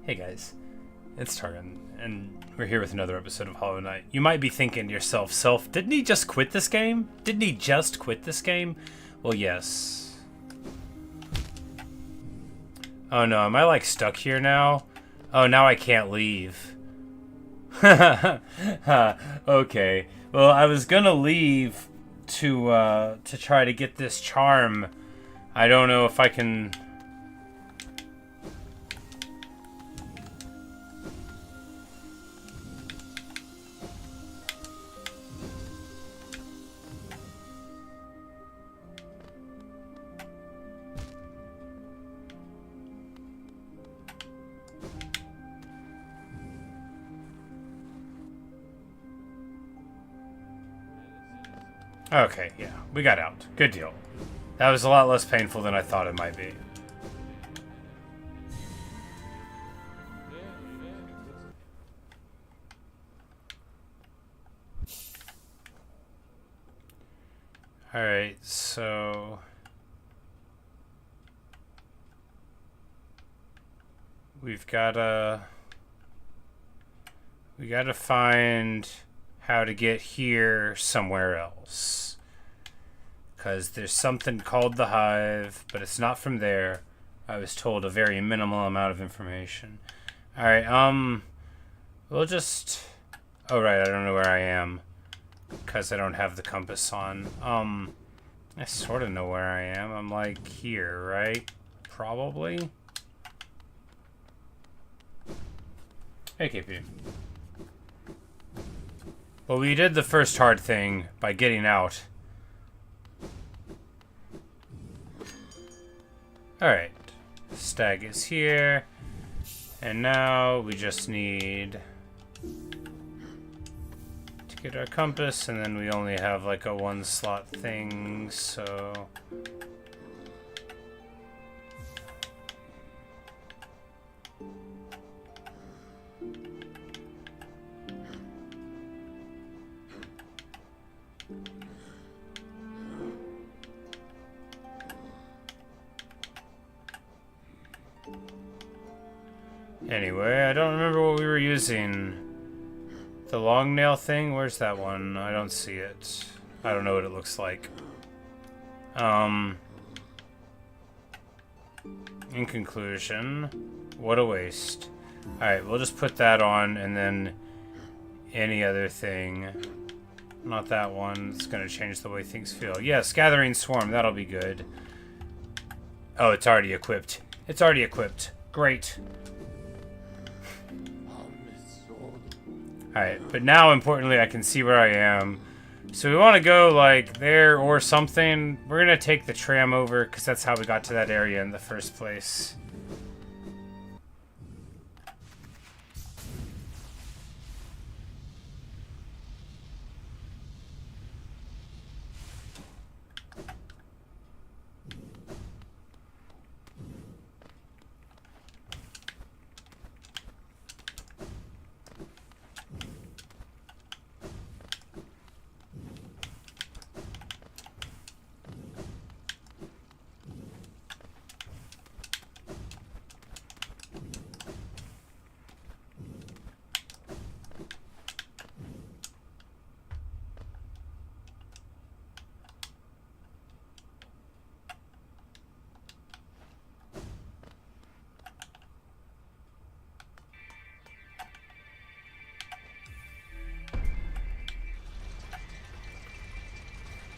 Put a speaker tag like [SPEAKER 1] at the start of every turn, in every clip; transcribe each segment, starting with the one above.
[SPEAKER 1] Hey guys, it's Targan, and we're here with another episode of Hollow Knight. You might be thinking to yourself, didn't he just quit this game? Didn't he just quit this game? Well, yes. Oh no, am I like stuck here now? Oh, now I can't leave. Okay. Well, I was gonna leave to try to get this charm. I don't know if I can... Okay, yeah, we got out. Good deal. That was a lot less painful than I thought it might be. Alright, so... We gotta find how to get here somewhere else. Because there's something called the Hive, but it's not from there. I was told a very minimal amount of information. Alright, we'll just... Oh, right, I don't know where I am. Because I don't have the compass on. I sort of know where I am. I'm like here, right? Probably. Hey, KP. Well, we did the first hard thing by getting out. Alright. Stag is here. And now we just need to get our compass, and then we only have like a one slot thing, so... Anyway, I don't remember what we were using. The long nail thing? Where's that one? I don't see it. I don't know what it looks like. In conclusion, what a waste. Alright, we'll just put that on, and then any other thing. Not that one. It's gonna change the way things feel. Yes, Gathering Swarm. That'll be good. Oh, it's already equipped. It's already equipped. Great. Alright, but now, importantly, I can see where I am. So we want to go, like, there or something. We're going to take the tram over, because that's how we got to that area in the first place.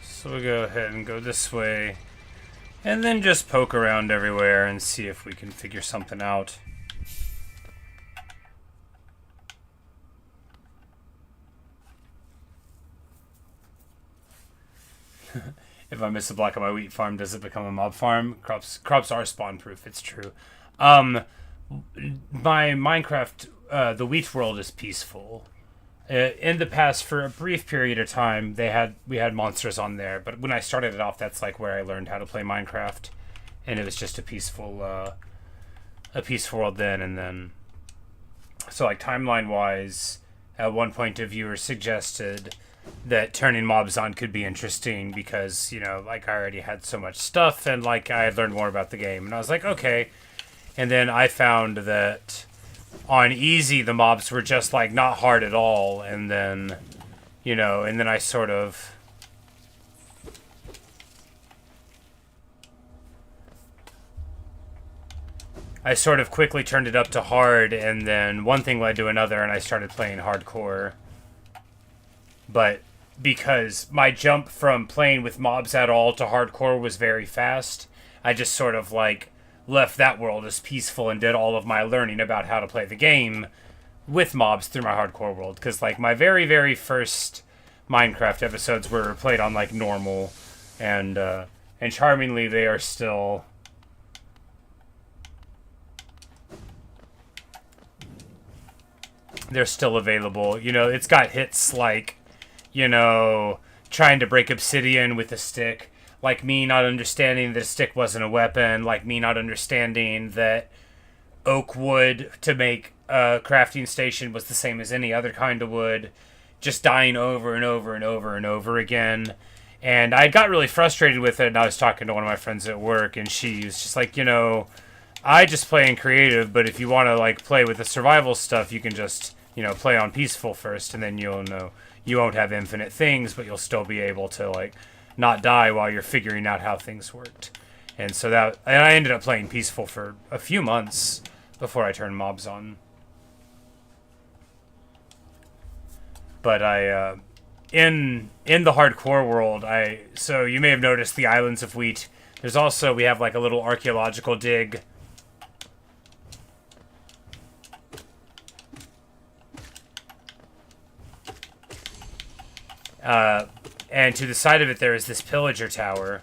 [SPEAKER 1] So we'll go ahead and go this way, and then just poke around everywhere and see if we can figure something out. If I miss a block on my wheat farm, does it become a mob farm? Crops are spawn proof, it's true. My Minecraft, the wheat world is peaceful. In the past, for a brief period of time, we had monsters on there, but when I started it off, that's like where I learned how to play Minecraft, and it was just a peaceful world then. And then, so like timeline-wise, at one point a viewer suggested that turning mobs on could be interesting because, you know, like I already had so much stuff and like I had learned more about the game, and I was like, okay. And then I found that on easy, the mobs were just, like, not hard at all, and then, you know, and then I sort of... quickly turned it up to hard, and then one thing led to another, and I started playing hardcore. But because my jump from playing with mobs at all to hardcore was very fast, I just sort of, like, left that world as peaceful and did all of my learning about how to play the game with mobs through my hardcore world. Because, like, my very, very first Minecraft episodes were played on, like, normal, and charmingly they are still... they're still available. You know, it's got hits like, you know, trying to break obsidian with a stick, like me not understanding that a stick wasn't a weapon, like me not understanding that oak wood to make a crafting station was the same as any other kind of wood, just dying over and over and over and over again. And I got really frustrated with it, and I was talking to one of my friends at work, and she was just like, you know, I just play in creative, but if you want to, like, play with the survival stuff, you can just, you know, play on peaceful first, and then you'll know you won't have infinite things, but you'll still be able to, like, not die while you're figuring out how things worked. And so and I ended up playing peaceful for a few months before I turned mobs on. But in the hardcore world, so you may have noticed the Islands of Wheat. There's also, we have, like, a little archaeological dig. And to the side of it, there is this pillager tower.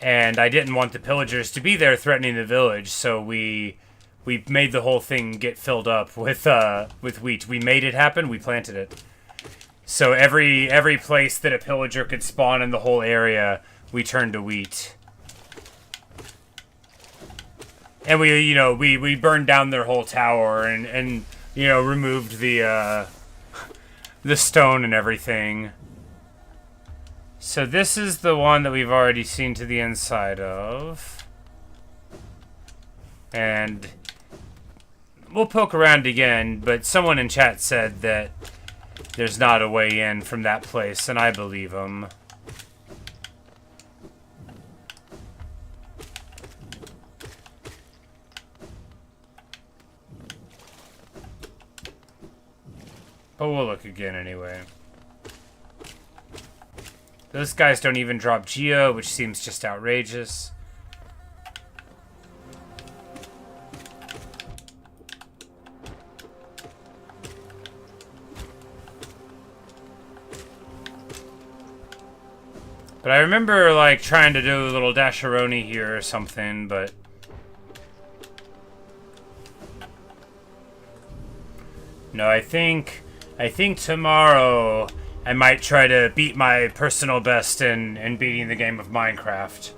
[SPEAKER 1] And I didn't want the pillagers to be there threatening the village, so we made the whole thing get filled up with wheat. We made it happen, we planted it. So every place that a pillager could spawn in the whole area, we turned to wheat. And we burned down their whole tower and you know, removed the stone and everything. So this is the one that we've already seen to the inside of. And we'll poke around again, but someone in chat said that there's not a way in from that place, and I believe them. But we'll look again anyway. Those guys don't even drop Geo, which seems just outrageous. But I remember, like, trying to do a little dasheroni here or something, but... No, I think tomorrow I might try to beat my personal best in beating the game of Minecraft.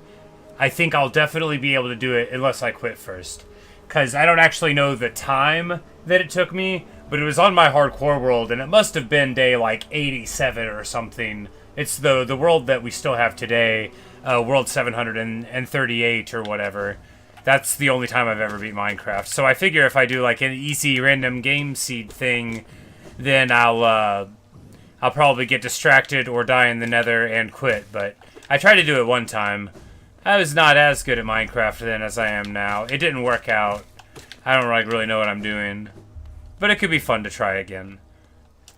[SPEAKER 1] I think I'll definitely be able to do it unless I quit first. Because I don't actually know the time that it took me, but it was on my hardcore world, and it must have been day, like, 87 or something. It's the world that we still have today, world 738 or whatever. That's the only time I've ever beat Minecraft. So I figure if I do, like, an easy random game seed thing, then I'll probably get distracted or die in the nether and quit. But I tried to do it one time. I was not as good at Minecraft then as I am now. It didn't work out. I don't, like, really know what I'm doing. But it could be fun to try again.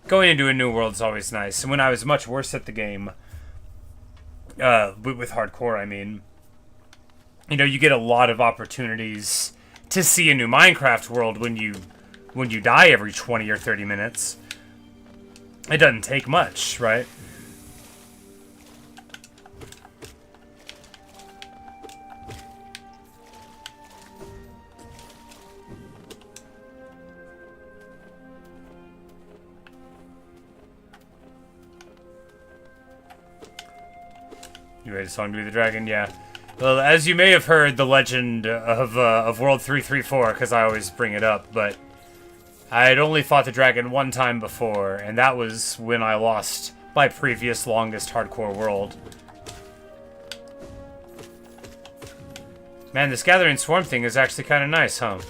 [SPEAKER 1] Going into a new world is always nice. And when I was much worse at the game, with hardcore, I mean, you know, you get a lot of opportunities to see a new Minecraft world when you die every 20 or 30 minutes. It doesn't take much, right? You ready to song to be the dragon? Yeah. Well, as you may have heard, the legend of World 334, because I always bring it up, but I had only fought the dragon one time before, and that was when I lost my previous longest hardcore world. Man, this gathering swarm thing is actually kind of nice, huh?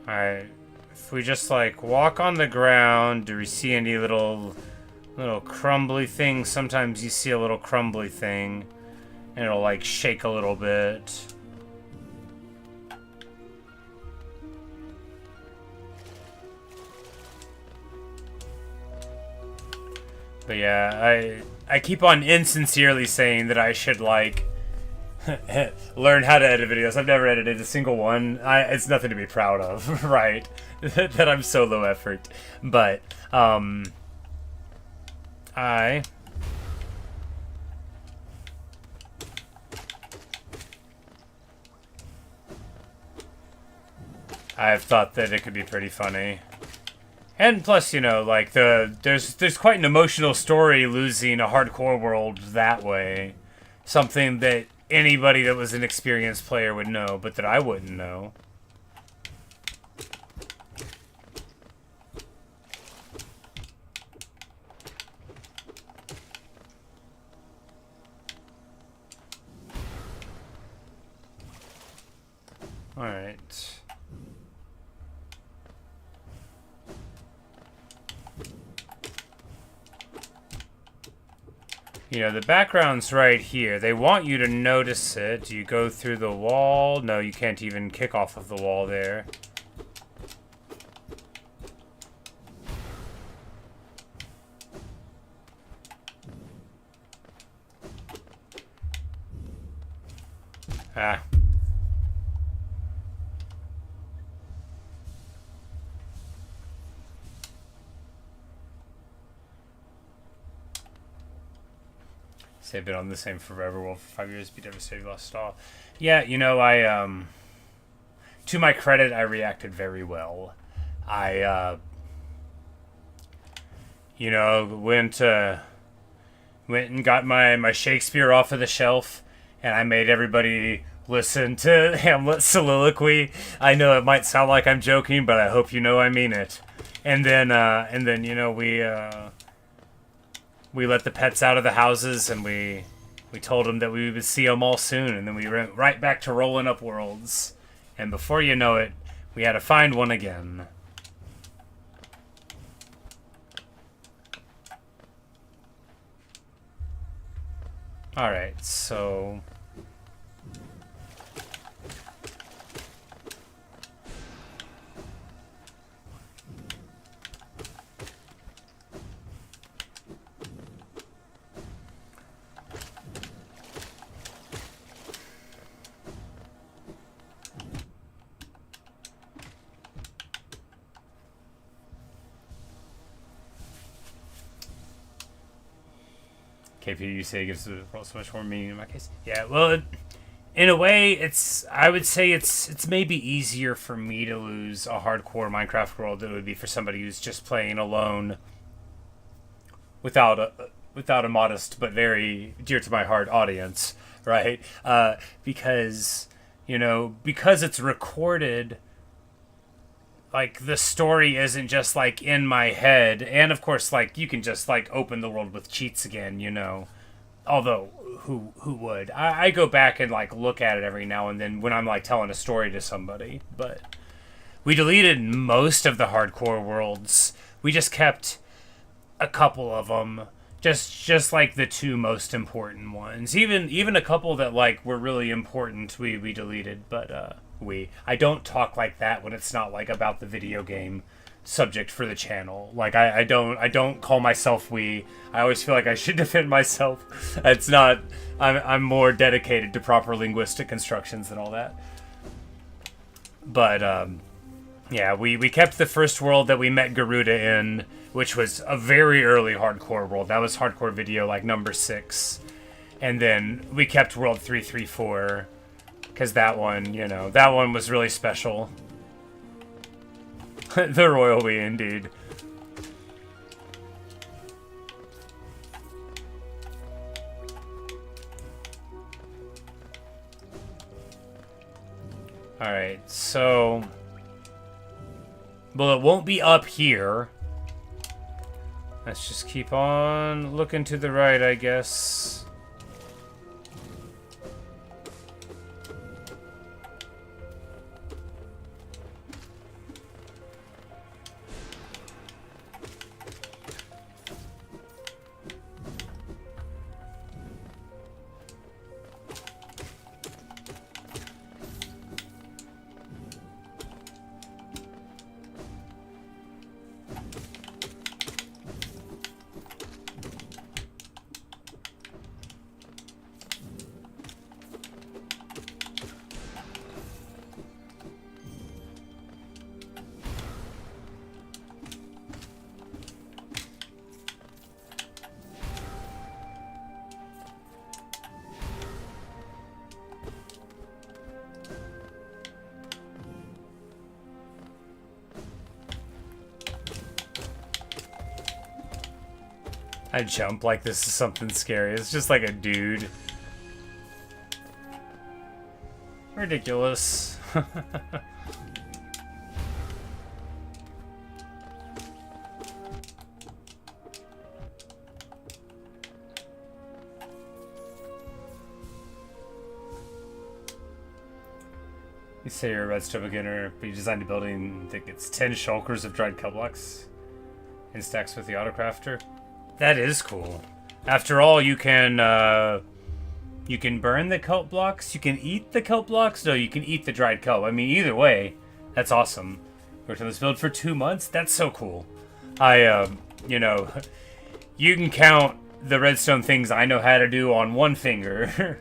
[SPEAKER 1] Alright. If we just, like, walk on the ground, do we see any little crumbly things? Sometimes you see a little crumbly thing, and it'll, like, shake a little bit. But yeah, I keep on insincerely saying that I should, like, learn how to edit videos. I've never edited a single one. It's nothing to be proud of, right? That I'm so low effort. But, I've thought that it could be pretty funny. And plus, you know, like, there's quite an emotional story losing a hardcore world that way. Something that anybody that was an experienced player would know, but that I wouldn't know. Alright. You know, the background's right here. They want you to notice it. You go through the wall. No, you can't even kick off of the wall there. Ah. They've been on the same forever world for 5 years. Be devastated, lost it all. Yeah, you know, to my credit, I reacted very well. You know, went and got my Shakespeare off of the shelf, and I made everybody listen to Hamlet's soliloquy. I know it might sound like I'm joking, but I hope you know I mean it. And then you know, we let the pets out of the houses, and we told them that we would see them all soon, and then we went right back to rolling up worlds. And before you know it, we had to find one again. Alright, so... KP, you say it gives the world so much more meaning in my case. Yeah, well, in a way, I would say it's maybe easier for me to lose a hardcore Minecraft world than it would be for somebody who's just playing alone without a modest but very dear to my heart audience, right? Because, you know, because it's recorded, like, the story isn't just, like, in my head. And, of course, like, you can just, like, open the world with cheats again, you know. Although, who would? I go back and, like, look at it every now and then when I'm, like, telling a story to somebody. But we deleted most of the hardcore worlds. We just kept a couple of them. Just like, the two most important ones. Even a couple that, like, were really important, we deleted. But, I don't talk like that when it's not, like, about the video game subject for the channel. Like, I don't call myself we. I always feel like I should defend myself. It's not. I'm more dedicated to proper linguistic constructions and all that. But yeah, we kept the first world that we met Garuda in, which was a very early hardcore world. That was hardcore video, like, number 6. And then we kept world 334. Because that one, you know, that one was really special. The royal we, indeed. Alright, so... Well, it won't be up here. Let's just keep on looking to the right, I guess. I jump like this is something scary. It's just like a dude. Ridiculous. You say you're a redstone beginner, but you designed a building that gets 10 shulkers of dried kelp blocks in stacks with the autocrafter. That is cool. After all, you can burn the kelp blocks. You can eat the kelp blocks. No, you can eat the dried kelp. I mean, either way, that's awesome. Worked on this build for 2 months. That's so cool. You know, you can count the redstone things I know how to do on one finger.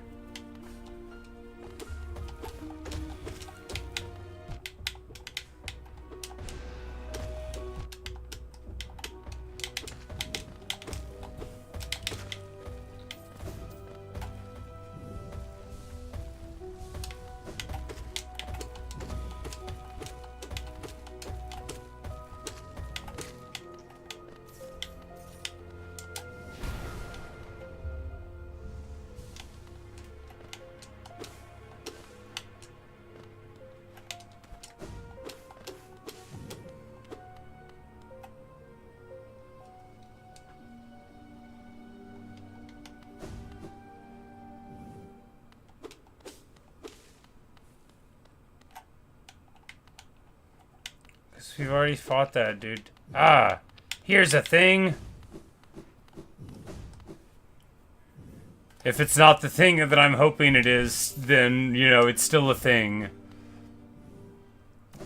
[SPEAKER 1] We've already fought that, dude. Ah, here's a thing. If it's not the thing that I'm hoping it is, then, you know, it's still a thing.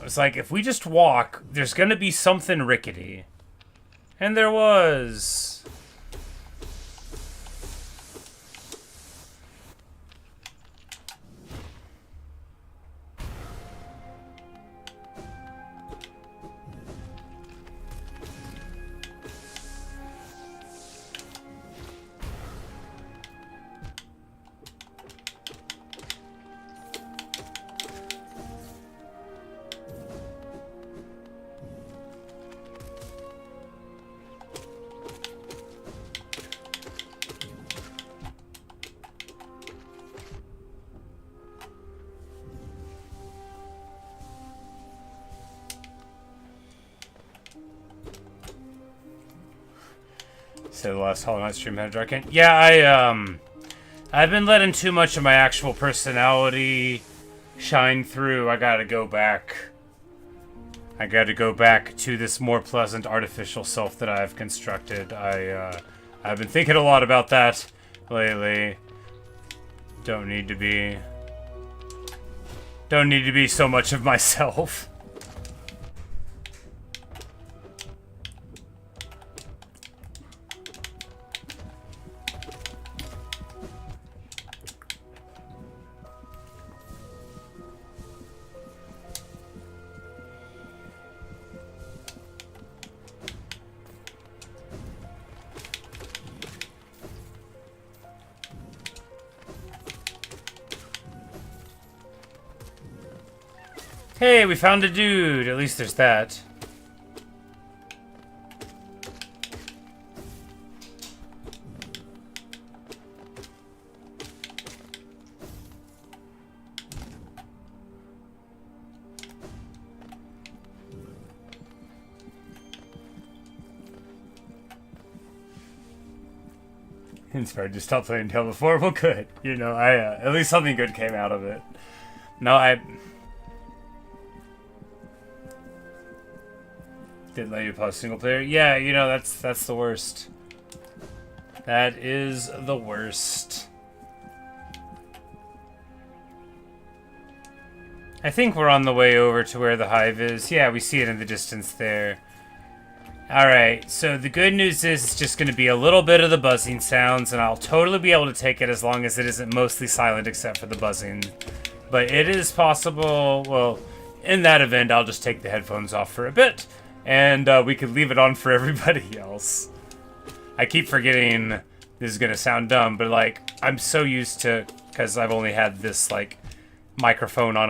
[SPEAKER 1] It's like, if we just walk, there's gonna be something rickety. And there was. So the last Hollow Knight stream had a dark end. Yeah, I've been letting too much of my actual personality shine through. I gotta go back. I gotta go back to this more pleasant artificial self that I've constructed. I've been thinking a lot about that lately. Don't need to be so much of myself. Hey, we found a dude. At least there's that. Inspired to stop playing Diablo 4. Well, good. You know, at least something good came out of it. No, I didn't let you pause single player. Yeah, you know, that's the worst. That is the worst. I think we're on the way over to where the hive is. Yeah, we see it in the distance there. Alright, so the good news is it's just going to be a little bit of the buzzing sounds, and I'll totally be able to take it as long as it isn't mostly silent except for the buzzing. But it is possible, well, in that event, I'll just take the headphones off for a bit, and we could leave it on for everybody else. I keep forgetting this is going to sound dumb, but, like, I'm so used to, because I've only had this, like, microphone on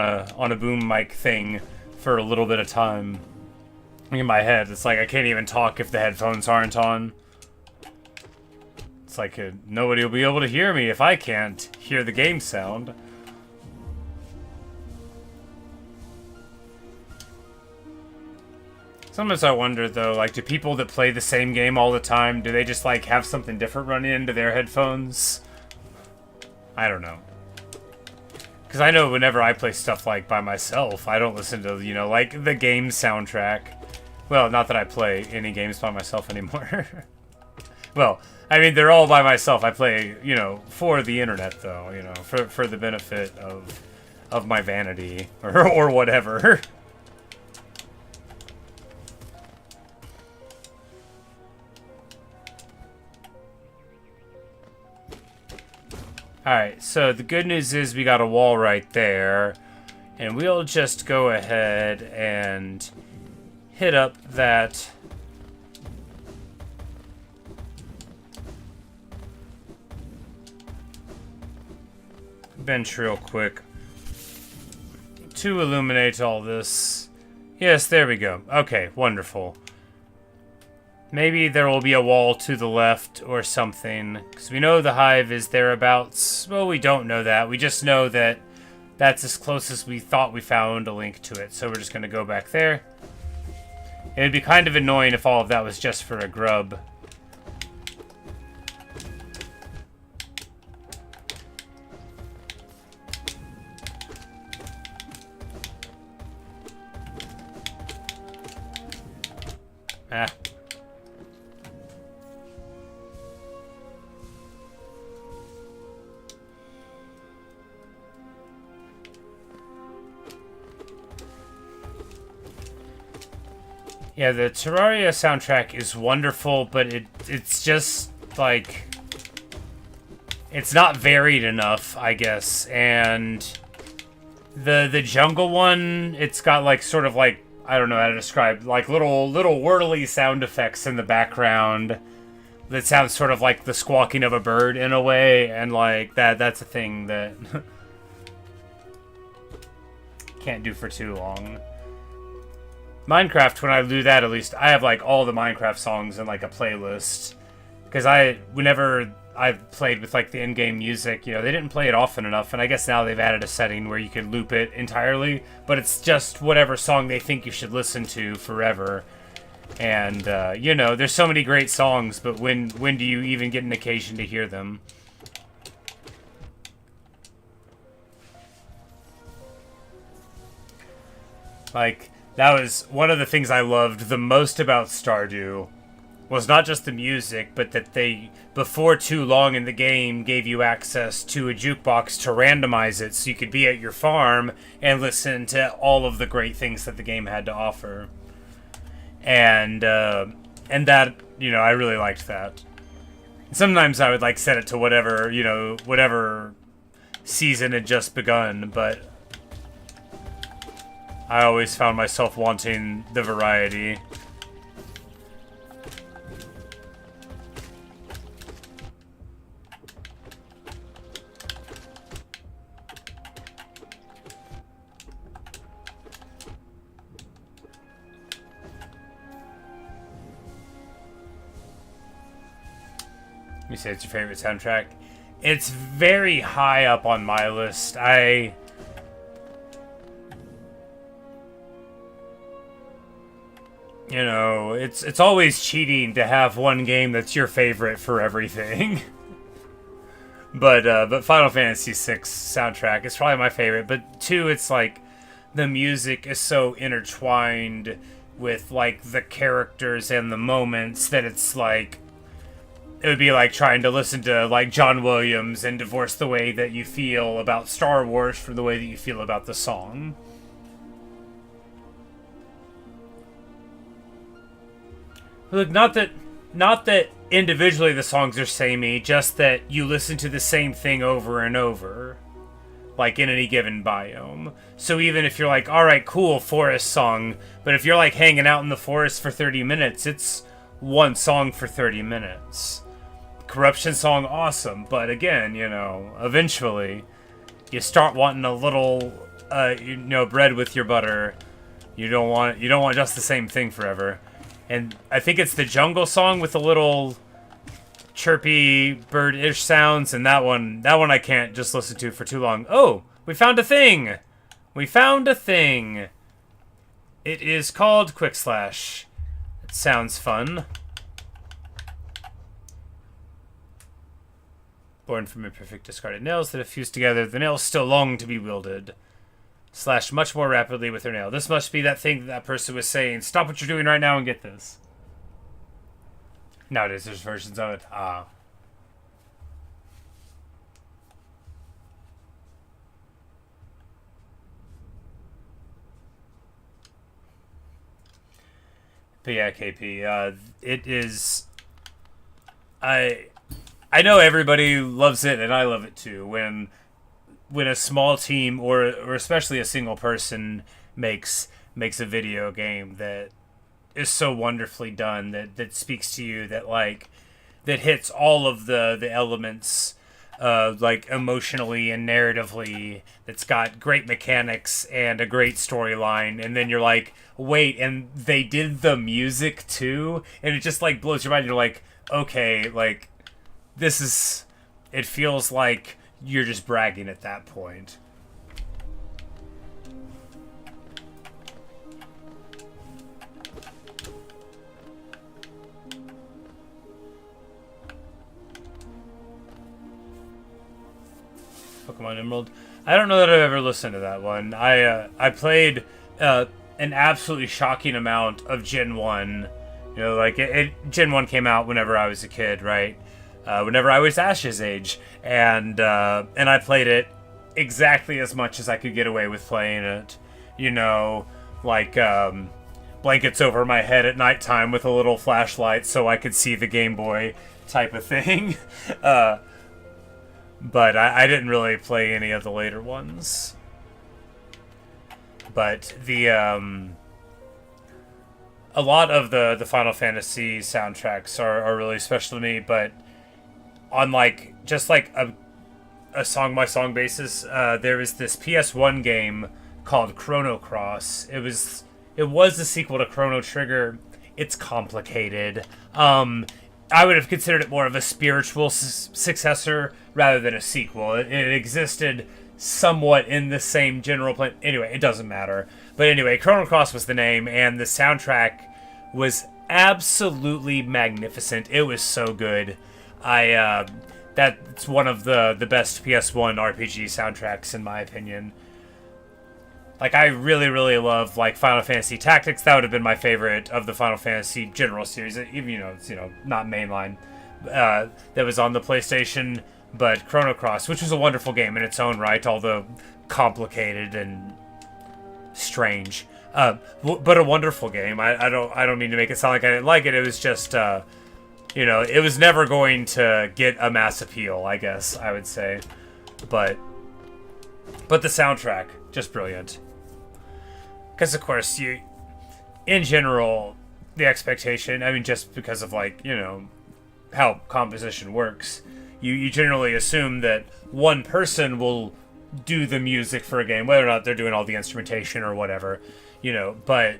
[SPEAKER 1] a boom mic thing for a little bit of time. In my head, it's like I can't even talk if the headphones aren't on. It's like nobody will be able to hear me if I can't hear the game sound. Sometimes I wonder though, like, do people that play the same game all the time, do they just like have something different running into their headphones? I don't know. Because I know whenever I play stuff like by myself, I don't listen to, you know, like the game soundtrack. Well, not that I play any games by myself anymore. Well, I mean, they're all by myself. I play, you know, for the internet, though, you know, for the benefit of my vanity, or whatever. Alright, so the good news is we got a wall right there, and we'll just go ahead and hit up that bench real quick to illuminate all this. Yes, there we go. Okay, wonderful. Maybe there will be a wall to the left or something, because we know the hive is thereabouts. Well, we don't know that. We just know that that's as close as we thought we found a link to it. So we're just going to go back there. It'd be kind of annoying if all of that was just for a grub. Ah. Yeah, the Terraria soundtrack is wonderful, but it's just, like, it's not varied enough, I guess, and the jungle one, it's got, like, sort of, like, I don't know how to describe, like, little whirly sound effects in the background that sounds sort of like the squawking of a bird in a way, and, like, that's a thing that can't do for too long. Minecraft, when I do that, at least, I have, like, all the Minecraft songs in, like, a playlist. Because whenever I've played with, like, the in-game music, you know, they didn't play it often enough, and I guess now they've added a setting where you can loop it entirely, but it's just whatever song they think you should listen to forever. And, you know, there's so many great songs, but when do you even get an occasion to hear them? Like, that was one of the things I loved the most about Stardew, was not just the music, but that they, before too long in the game, gave you access to a jukebox to randomize it so you could be at your farm and listen to all of the great things that the game had to offer. And that, you know, I really liked that. Sometimes I would, like, set it to whatever, you know, whatever season had just begun, but I always found myself wanting the variety. You say it's your favorite soundtrack? It's very high up on my list. You know, it's always cheating to have one game that's your favorite for everything. But Final Fantasy VI soundtrack is probably my favorite. But two, it's like the music is so intertwined with like the characters and the moments that it's like it would be like trying to listen to like John Williams and divorce the way that you feel about Star Wars from the way that you feel about the song. Look, not that individually the songs are samey, just that you listen to the same thing over and over, like in any given biome. So even if you're like, alright, cool, forest song, but if you're like hanging out in the forest for 30 minutes, it's one song for 30 minutes. Corruption song, awesome, but again, you know, eventually you start wanting a little, bread with your butter. You don't want just the same thing forever. And I think it's the jungle song with the little chirpy bird-ish sounds, and that one I can't just listen to for too long. Oh, we found a thing! We found a thing! It is called Quick Slash. It sounds fun. Born from imperfect discarded nails that have fused together, the nails still long to be wielded. Slash much more rapidly with her nail. This must be that thing that person was saying. Stop what you're doing right now and get this. Nowadays there's versions of it. Ah. But yeah, KP, it is... I know everybody loves it, and I love it too, when a small team or especially a single person makes a video game that is so wonderfully done that speaks to you, that hits all of the elements like emotionally and narratively, that's got great mechanics and a great storyline, and then you're like, wait, and they did the music too, and it just like blows your mind. You're like, okay, like it feels like you're just bragging at that point. Pokemon Emerald. I don't know that I've ever listened to that one. I played an absolutely shocking amount of Gen 1. You know, like Gen 1 came out whenever I was a kid, right? Whenever I was Ash's age, and I played it exactly as much as I could get away with playing it. You know, like blankets over my head at nighttime with a little flashlight so I could see the Game Boy type of thing. But I didn't really play any of the later ones. But a lot of the Final Fantasy soundtracks are really special to me, but on like just like a song by song basis, there was this PS1 game called Chrono Cross. It was the sequel to Chrono Trigger. It's complicated. I would have considered it more of a spiritual successor rather than a sequel. It existed somewhat in the same general plan. Anyway, it doesn't matter. But anyway, Chrono Cross was the name, and the soundtrack was absolutely magnificent. It was so good. That's one of the best PS1 RPG soundtracks in my opinion. Like, I really, really love, like, Final Fantasy Tactics. That would have been my favorite of the Final Fantasy general series, even, it's not mainline. That was on the PlayStation, but Chrono Cross, which was a wonderful game in its own right, although complicated and strange. But a wonderful game. I don't mean to make it sound like I didn't like it. It was just, it was never going to get a mass appeal, I guess, I would say. But the soundtrack, just brilliant. Because, of course, in general, the expectation, I mean, just because of, like, how composition works, you generally assume that one person will do the music for a game, whether or not they're doing all the instrumentation or whatever, but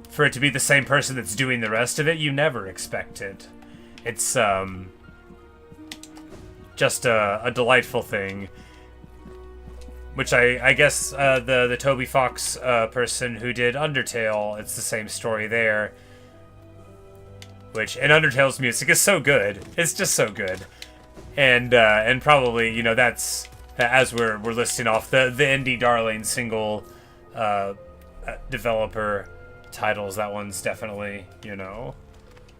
[SPEAKER 1] for it to be the same person that's doing the rest of it, you never expect it. It's, just a delightful thing. Which I guess the Toby Fox person who did Undertale, it's the same story there. And Undertale's music is so good. It's just so good. And probably, you know, that's as we're listing off the indie darling single developer titles. That one's definitely, you know,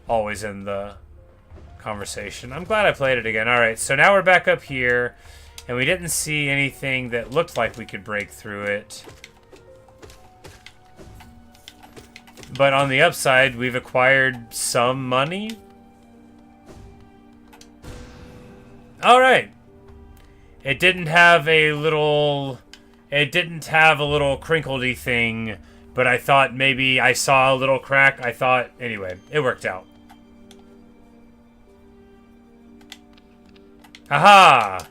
[SPEAKER 1] always in the conversation. I'm glad I played it again. All right, so now we're back up here, and we didn't see anything that looked like we could break through it. But on the upside, we've acquired some money. All right. It didn't have a little crinkledy thing, but I thought maybe I saw a little crack. I thought, anyway, it worked out. Aha!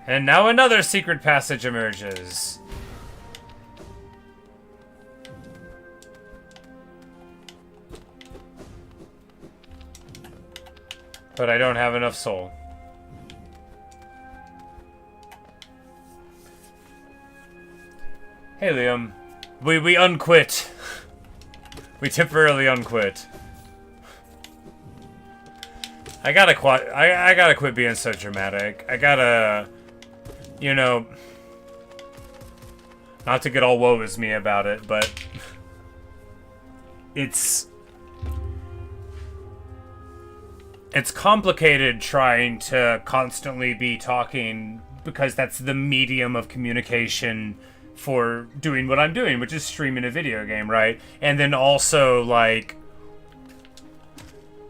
[SPEAKER 1] And now another secret passage emerges. But I don't have enough soul. Hey, Liam. We unquit. We temporarily unquit. I gotta quit being so dramatic. I gotta, you know, not to get all woe is me about it, but it's complicated trying to constantly be talking, because that's the medium of communication for doing what I'm doing, which is streaming a video game, right? And then also, like,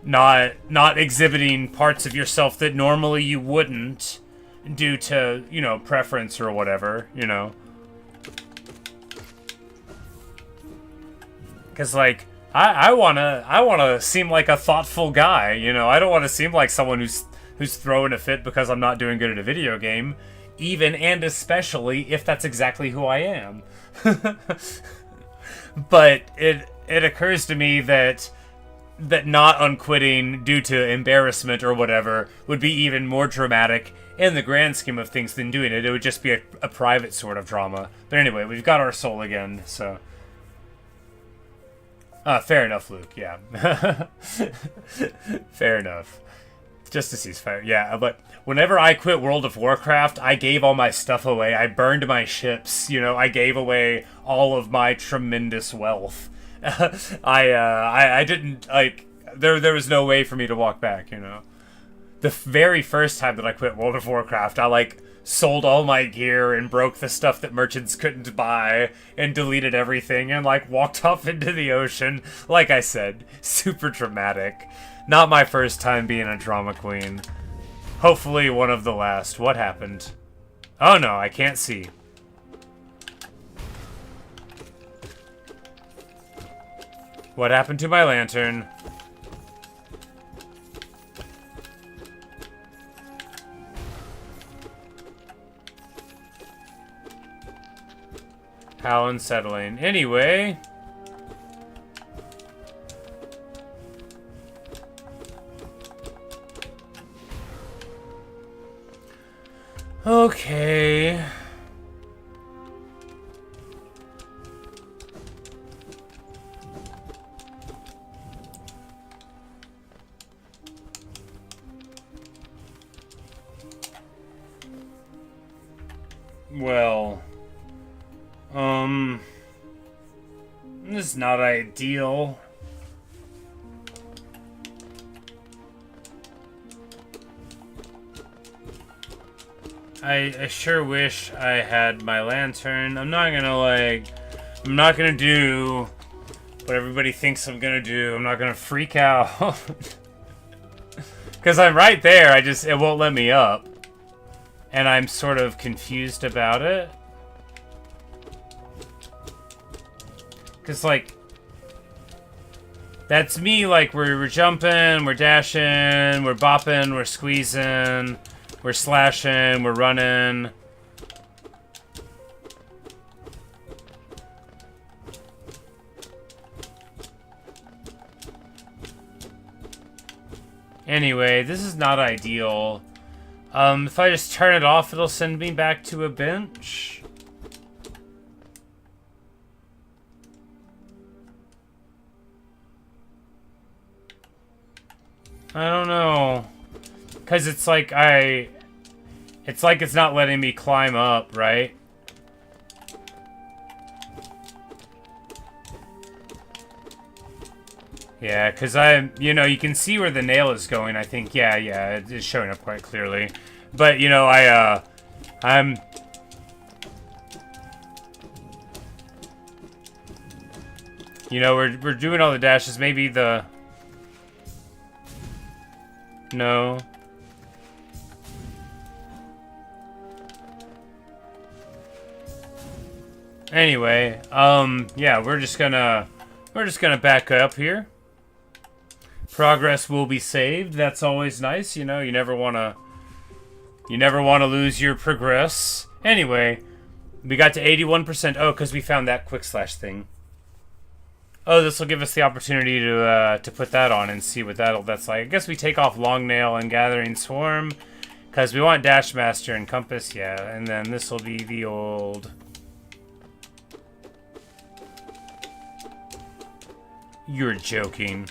[SPEAKER 1] not exhibiting parts of yourself that normally you wouldn't due to, you know, preference or whatever, you know? Because, like, I wanna seem like a thoughtful guy, you know? I don't want to seem like someone who's throwing a fit because I'm not doing good at a video game, even and especially if that's exactly who I am. But it occurs to me that not unquitting due to embarrassment or whatever would be even more dramatic in the grand scheme of things than doing it. It would just be a private sort of drama. But anyway, we've got our soul again, so... fair enough, Luke, yeah. Fair enough. Just a ceasefire, yeah, but whenever I quit World of Warcraft, I gave all my stuff away. I burned my ships, you know, I gave away all of my tremendous wealth. I didn't, like, there was no way for me to walk back, you know. The very first time that I quit World of Warcraft, I, like, sold all my gear and broke the stuff that merchants couldn't buy and deleted everything and, like, walked off into the ocean. Like I said, super dramatic. Not my first time being a drama queen. Hopefully one of the last. What happened? Oh no, I can't see. What happened to my lantern? How unsettling. Anyway... Okay... Well... This is not ideal. I sure wish I had my lantern. I'm not gonna do what everybody thinks I'm gonna do. I'm not gonna freak out. Because I'm right there, it won't let me up. And I'm sort of confused about it. Because, like, that's me, like, we're jumping, we're dashing, we're bopping, we're squeezing, we're slashing, we're running. Anyway, this is not ideal. If I just turn it off, it'll send me back to a bench. I don't know. Because it's like it's not letting me climb up, right? Yeah, because you know, you can see where the nail is going, I think. Yeah, it's showing up quite clearly. But, you know, I'm... You know, we're doing all the dashes. Maybe the... No. Anyway, yeah, we're just gonna back up here. Progress will be saved. That's always nice, you know. You never wanna lose your progress. Anyway, we got to 81%. Oh, because we found that quick slash thing. Oh, this will give us the opportunity to put that on and see what that's like. I guess we take off long nail and gathering swarm because we want dash master and compass. Yeah, and then this will be the old. You're joking.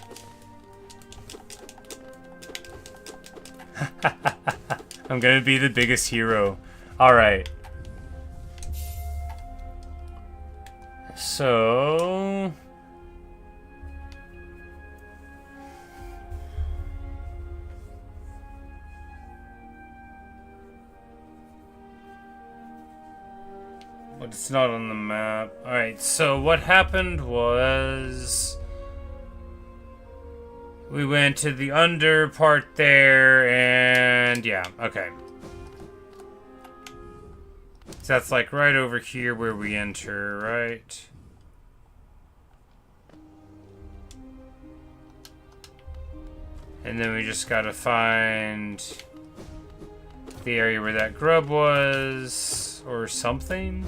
[SPEAKER 1] I'm gonna be the biggest hero. Alright. So... But it's not on the map. Alright, so what happened was... We went to the under part there, and yeah, okay. So that's like right over here where we enter, right? And then we just gotta find the area where that grub was, or something.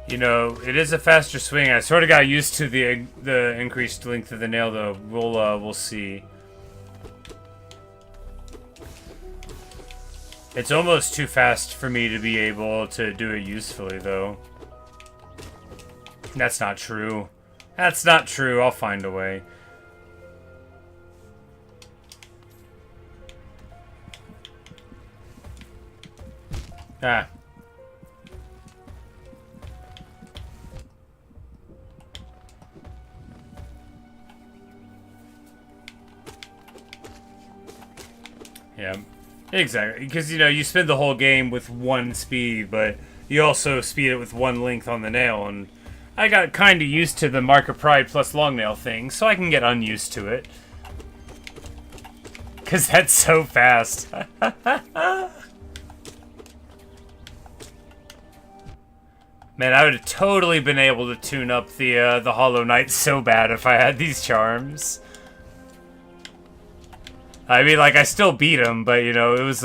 [SPEAKER 1] You know, it is a faster swing. I sort of got used to the increased length of the nail, though. We'll see. It's almost too fast for me to be able to do it usefully, though. That's not true. That's not true. I'll find a way. Ah. Yeah, exactly. Because, you know, you spend the whole game with one speed, but you also speed it with one length on the nail, and I got kind of used to the Mark of Pride plus long nail thing, so I can get unused to it. Because that's so fast. Man, I would have totally been able to tune up the Hollow Knight so bad if I had these charms. I mean, like, I still beat him, but, you know, it was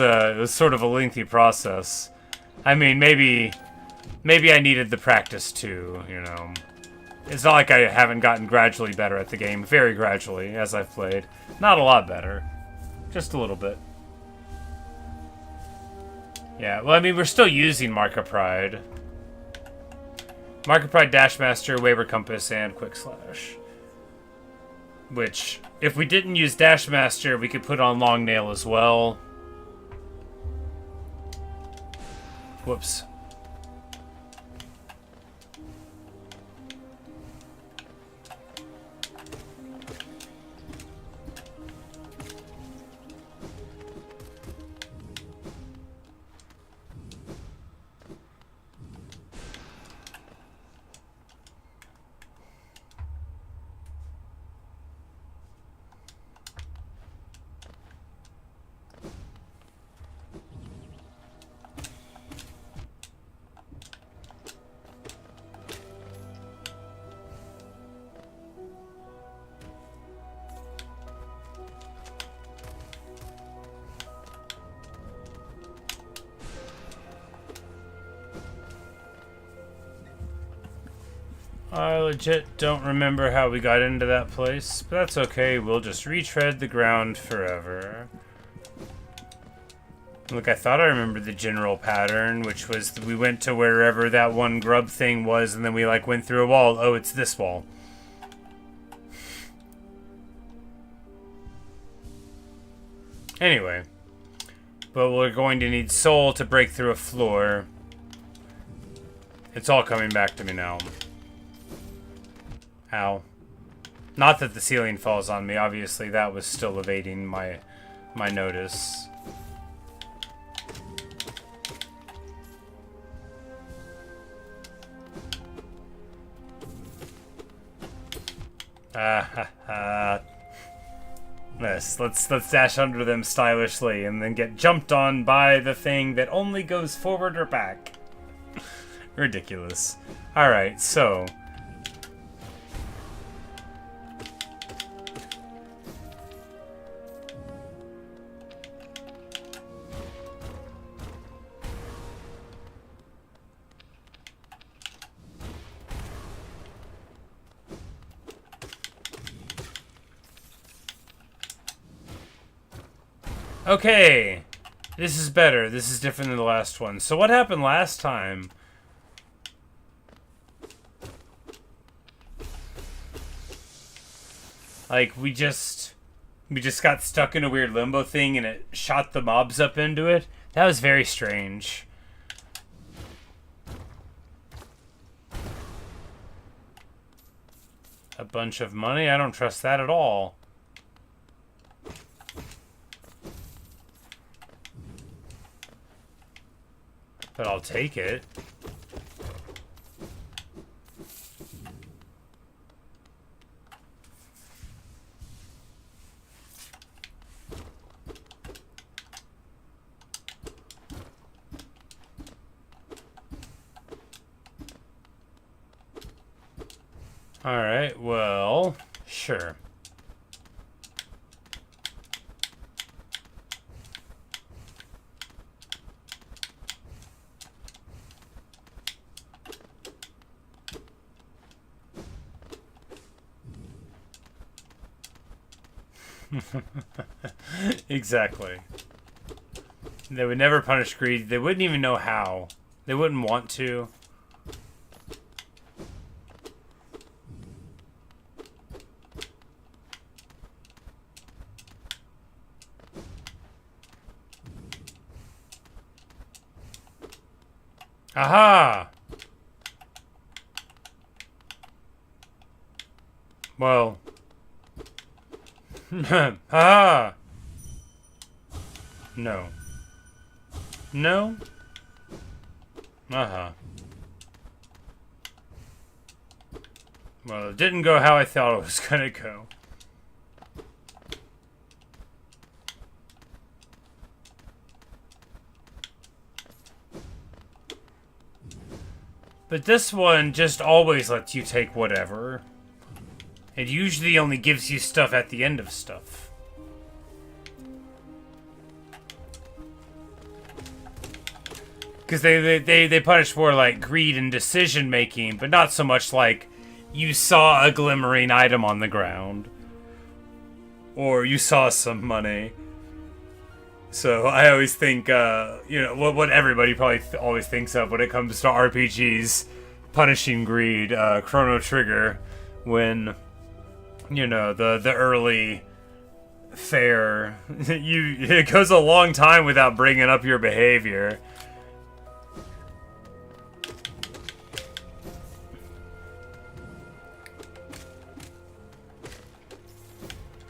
[SPEAKER 1] sort of a lengthy process. I mean, maybe I needed the practice too, you know. It's not like I haven't gotten gradually better at the game. Very gradually, as I've played. Not a lot better. Just a little bit. Yeah, well, I mean, we're still using Mark of Pride. Mark of Pride, Dash Master, Wayward Compass, and Quick Slash. Which, if we didn't use Dash Master, we could put on Long Nail as well. Whoops. I legit don't remember how we got into that place, but that's okay. We'll just retread the ground forever. Look, I thought I remembered the general pattern, which was we went to wherever that one grub thing was, and then we, like, went through a wall. Oh, it's this wall. Anyway. But we're going to need soul to break through a floor. It's all coming back to me now. Ow. Not that the ceiling falls on me. Obviously, that was still evading my notice. Yes, let's dash under them stylishly and then get jumped on by the thing that only goes forward or back. Ridiculous. Alright, so... Okay, this is better. This is different than the last one. So what happened last time? Like, we just got stuck in a weird limbo thing and it shot the mobs up into it. That was very strange. A bunch of money? I don't trust that at all. But I'll take it. Alright, well, sure. Exactly. They would never punish greed. They wouldn't even know how. They wouldn't want to. Aha! Well... Ah! No. No? Uh-huh. Well, it didn't go how I thought it was gonna go. But this one just always lets you take whatever. It usually only gives you stuff at the end of stuff. Because they punish for, like, greed and decision-making, but not so much like you saw a glimmering item on the ground. Or you saw some money. So I always think, you know, what everybody probably always thinks of when it comes to RPGs, punishing greed, Chrono Trigger, when... You know, the early fare, it goes a long time without bringing up your behavior.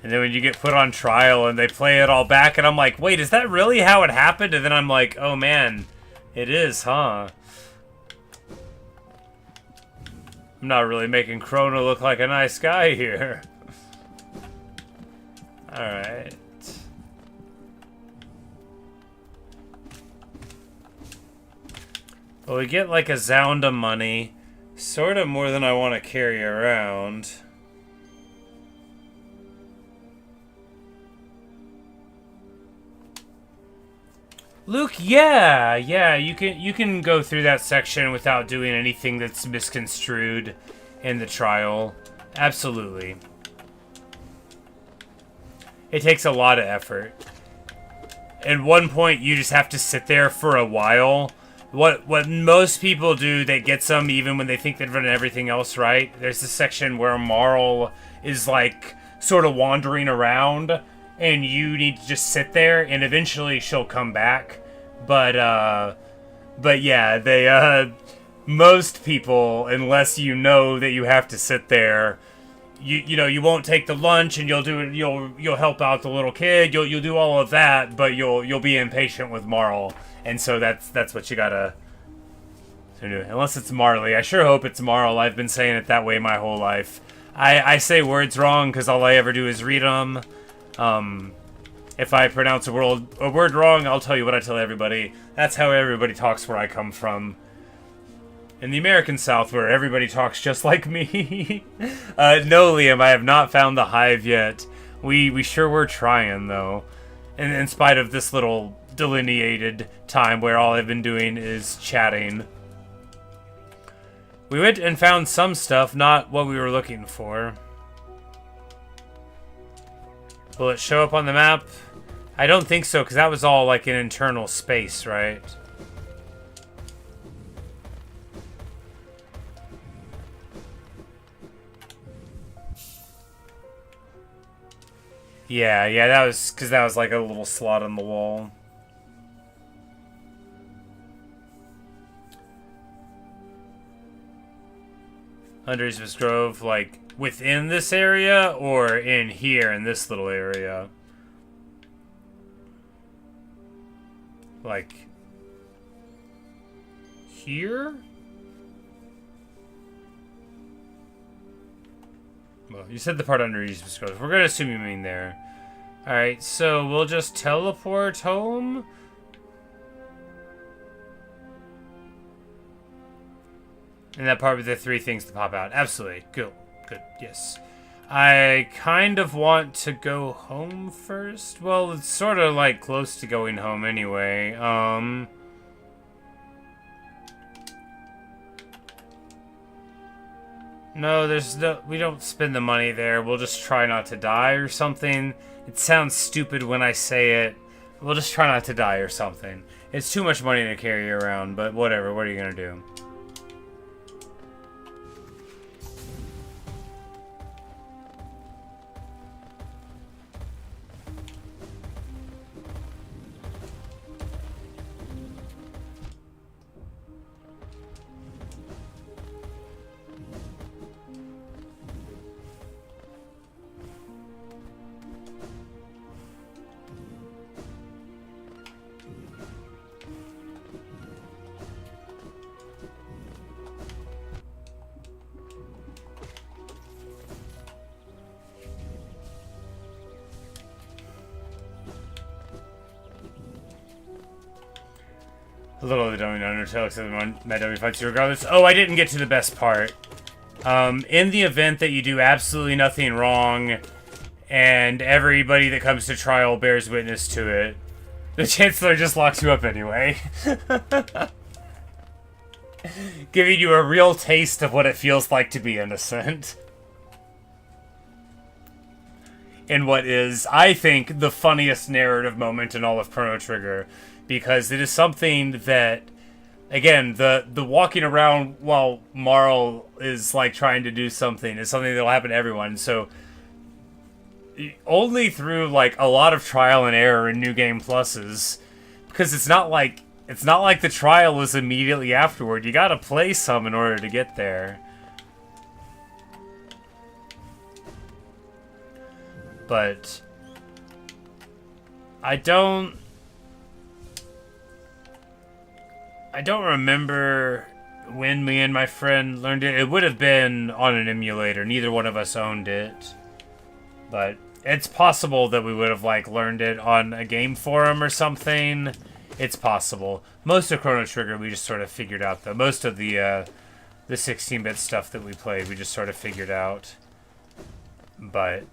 [SPEAKER 1] And then when you get put on trial and they play it all back and I'm like, wait, is that really how it happened? And then I'm like, oh man, it is, huh? I'm not really making Chrono look like a nice guy here. Alright. Well, we get like a Zound of money. Sort of more than I want to carry around. Luke, yeah, you can go through that section without doing anything that's misconstrued in the trial. Absolutely. It takes a lot of effort. at one point you just have to sit there for a while. What most people do that gets them even when they think they've done everything else right, there's this section where Marl is like sort of wandering around and you need to just sit there and eventually she'll come back. But yeah, they most people, unless you know that you have to sit there, you know, you won't take the lunch and you'll help out the little kid, you'll do all of that, but you'll be impatient with Marl. And so that's what you gotta do. Unless it's Marley. I sure hope it's Marl. I've been saying it that way my whole life. I say words wrong because all I ever do is read them. If I pronounce a word wrong, I'll tell you what I tell everybody. That's how everybody talks where I come from. In the American South, where everybody talks just like me. No, Liam, I have not found the Hive yet. We sure were trying, though. And in spite of this little delineated time where all I've been doing is chatting. We went and found some stuff, not what we were looking for. Will it show up on the map? I don't think so, because that was all like an internal space, right? Yeah, that was because that was like a little slot on the wall. Hunters's Grove, like within this area or in here in this little area? Like here? Well, you said the part under Hunters's Grove. We're gonna assume you mean there. Alright, so we'll just teleport home? And that part with the 3 things to pop out. Absolutely. Good, yes. I kind of want to go home first. Well, it's sort of like close to going home anyway. No, we don't spend the money there. We'll just try not to die or something. It sounds stupid when I say it. We'll just try not to die or something. It's too much money to carry around, but whatever. What are you gonna do? A little of the dummy Undertale, except that dummy fights you regardless. Oh, I didn't get to the best part. In the event that you do absolutely nothing wrong, and everybody that comes to trial bears witness to it, the Chancellor just locks you up anyway. Giving you a real taste of what it feels like to be innocent. In what is, I think, the funniest narrative moment in all of Chrono Trigger. Because it is something that, again, the walking around while Marl is like trying to do something is something that'll happen to everyone. So only through like a lot of trial and error in New Game Pluses, because it's not like the trial is immediately afterward. You gotta play some in order to get there. But I don't remember when me and my friend learned it. It would have been on an emulator. Neither one of us owned it. But it's possible that we would have, like, learned it on a game forum or something. It's possible. Most of Chrono Trigger we just sort of figured out, though. Most of the 16-bit stuff that we played we just sort of figured out. But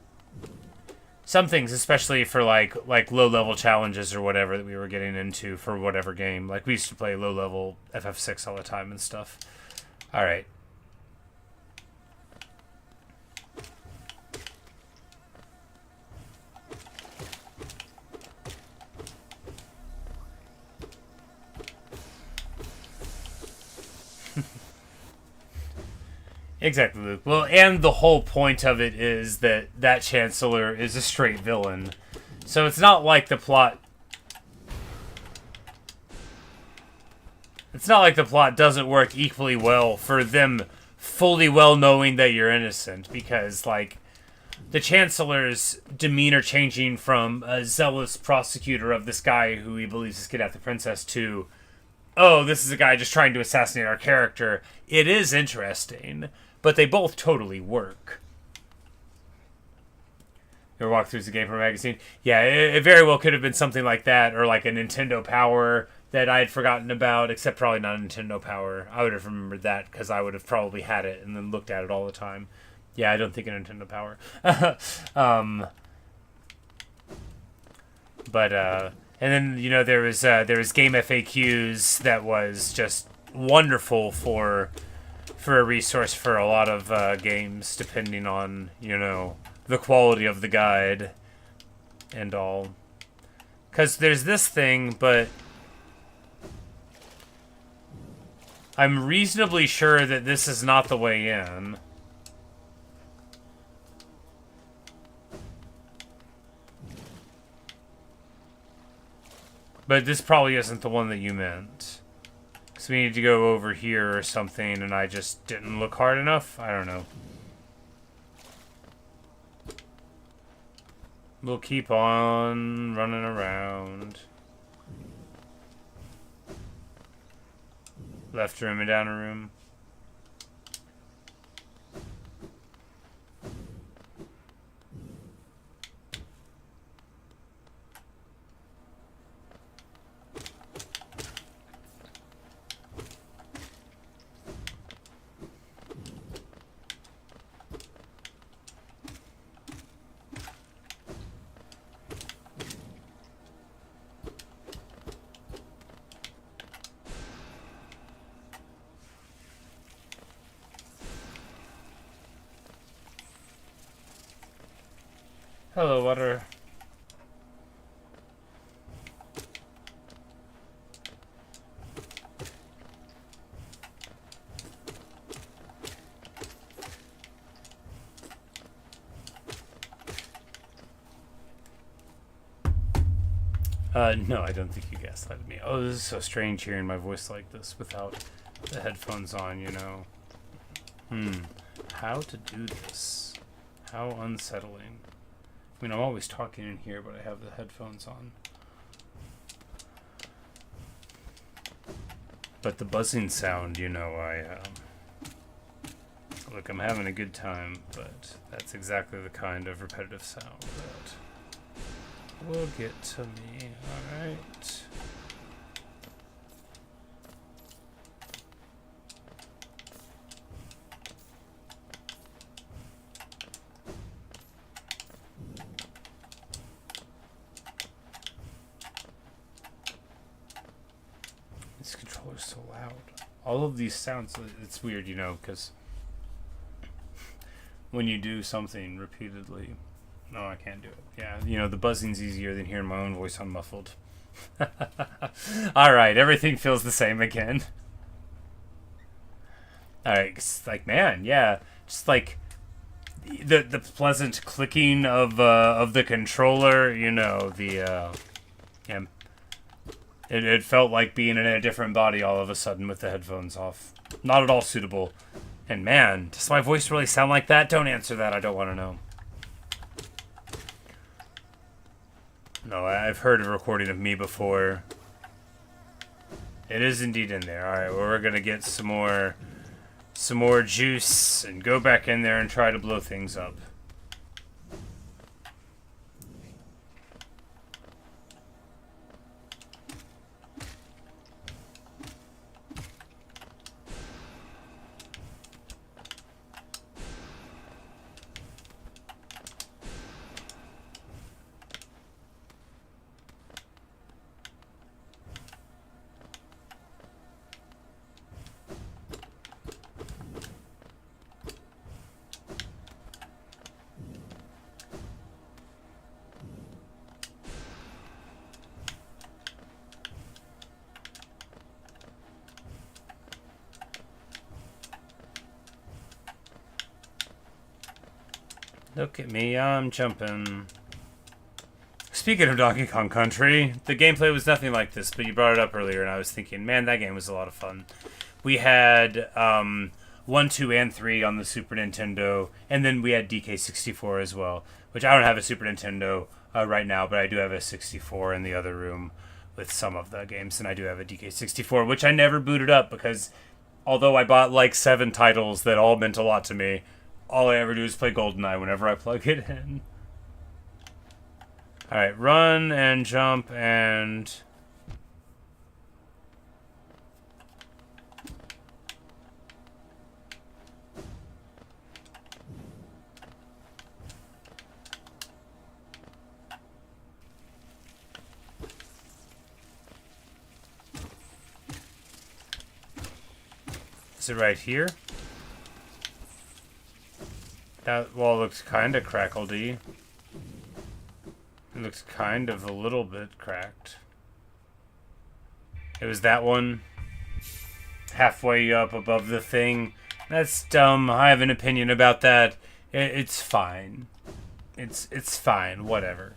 [SPEAKER 1] some things, especially for like low-level challenges or whatever that we were getting into for whatever game. Like, we used to play low-level FF6 all the time and stuff. Alright. Exactly, Luke. Well, and the whole point of it is that that Chancellor is a straight villain. So it's not like the plot... It's not like the plot doesn't work equally well for them fully well knowing that you're innocent. Because, like, the Chancellor's demeanor changing from a zealous prosecutor of this guy who he believes is kidnapped the princess to, oh, this is a guy just trying to assassinate our character. It is interesting, but they both totally work. Your walkthroughs of Gamer Magazine? Yeah, it very well could have been something like that, or like a Nintendo Power that I had forgotten about, except probably not a Nintendo Power. I would have remembered that, because I would have probably had it and then looked at it all the time. Yeah, I don't think a Nintendo Power. And then, you know, there was Game FAQs that was just wonderful for a resource for a lot of games, depending on, you know, the quality of the guide and all. Because there's this thing, but I'm reasonably sure that this is not the way in. But this probably isn't the one that you meant. So we need to go over here or something, and I just didn't look hard enough? I don't know. We'll keep on running around. Left room and down a room. Hello, water. No, I don't think you gaslighted me. Oh, this is so strange hearing my voice like this without the headphones on, you know. How to do this? How unsettling. I mean, I'm always talking in here, but I have the headphones on. But the buzzing sound, you know, look, I'm having a good time, but that's exactly the kind of repetitive sound that will get to me. Alright. This controller's so loud. All of these sounds, it's weird, you know, because when you do something repeatedly... No, I can't do it. Yeah, you know, the buzzing's easier than hearing my own voice unmuffled. Alright, everything feels the same again. Alright, it's like, man, yeah. Just like the pleasant clicking of the controller, you know, yeah. It felt like being in a different body all of a sudden with the headphones off. Not at all suitable. And man, does my voice really sound like that? Don't answer that, I don't want to know. No, I've heard a recording of me before. It is indeed in there. Alright, well, we're gonna get some more juice and go back in there and try to blow things up. Look at me, I'm jumping. Speaking of Donkey Kong Country, the gameplay was nothing like this, but you brought it up earlier, and I was thinking, man, that game was a lot of fun. We had 1, 2, and 3 on the Super Nintendo, and then we had DK64 as well, which I don't have a Super Nintendo right now, but I do have a 64 in the other room with some of the games, and I do have a DK64, which I never booted up because although I bought like 7 titles that all meant a lot to me, all I ever do is play GoldenEye whenever I plug it in. Alright, run and jump and... Is it right here? That wall looks kind of crackledy. It looks kind of a little bit cracked. It was that one. Halfway up above the thing. That's dumb. I have an opinion about that. It's fine. It's fine. Whatever.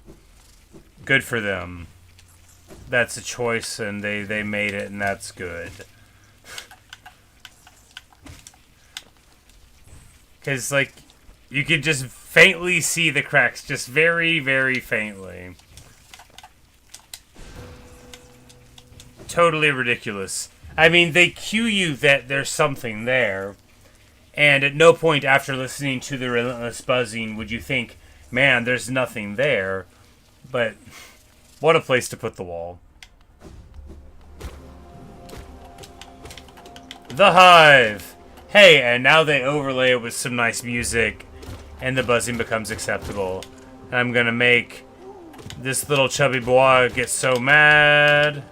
[SPEAKER 1] Good for them. That's a choice and they made it and that's good. Because, like, you could just faintly see the cracks. Just very, very faintly. Totally ridiculous. I mean, they cue you that there's something there. And at no point after listening to the relentless buzzing would you think, man, there's nothing there. But what a place to put the wall. The Hive! Hey, and now they overlay it with some nice music, and the buzzing becomes acceptable. And I'm gonna make this little chubby boy get so mad.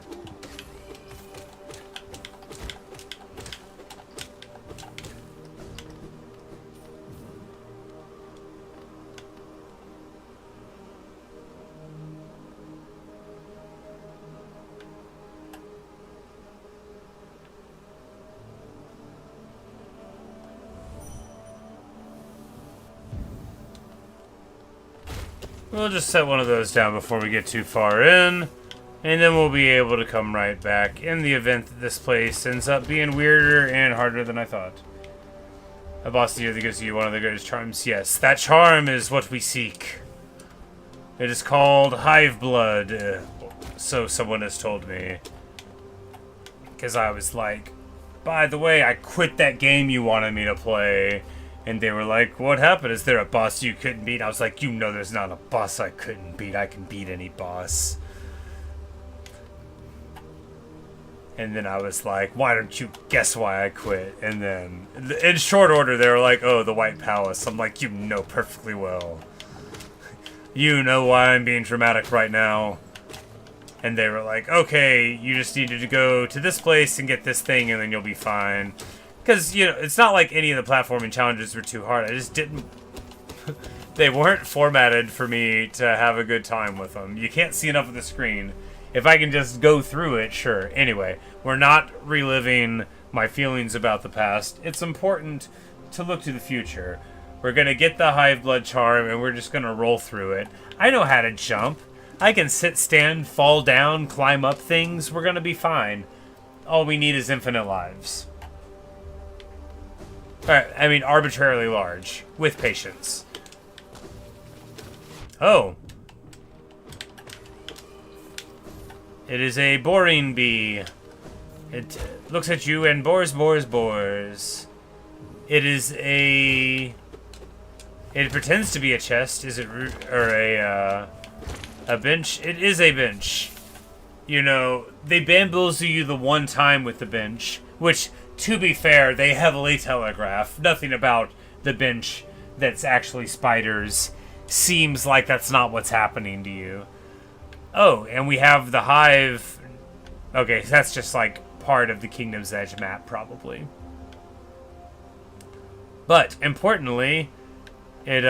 [SPEAKER 1] We'll just set one of those down before we get too far in, and then we'll be able to come right back in the event that this place ends up being weirder and harder than I thought. A boss deer that gives you one of the greatest charms. Yes, that charm is what we seek. It is called Hive Blood, so someone has told me. Because I was like, by the way, I quit that game you wanted me to play. And they were like, what happened? Is there a boss you couldn't beat? I was like, you know there's not a boss I couldn't beat. I can beat any boss. And then I was like, why don't you guess why I quit? And then, in short order, they were like, oh, the White Palace. I'm like, you know perfectly well. You know why I'm being dramatic right now. And they were like, okay, you just needed to go to this place and get this thing and then you'll be fine. Because, you know, it's not like any of the platforming challenges were too hard. I just didn't... They weren't formatted for me to have a good time with them. You can't see enough of the screen. If I can just go through it, sure. Anyway, we're not reliving my feelings about the past. It's important to look to the future. We're going to get the Hive Blood charm, and we're just going to roll through it. I know how to jump. I can sit, stand, fall down, climb up things. We're going to be fine. All we need is infinite lives. Alright, I mean arbitrarily large. With patience. Oh. It is a boring bee. It looks at you and bores. It is a... It pretends to be a chest. Is it... Or a bench? It is a bench. You know, they bamboozle you the one time with the bench. Which... To be fair, they heavily telegraph. Nothing about the bench that's actually spiders seems like that's not what's happening to you. Oh, and we have the Hive. Okay, that's just like part of the Kingdom's Edge map, probably. But, importantly, it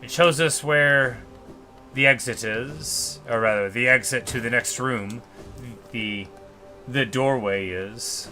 [SPEAKER 1] shows us where the exit is. Or rather, the exit to the next room. The doorway is.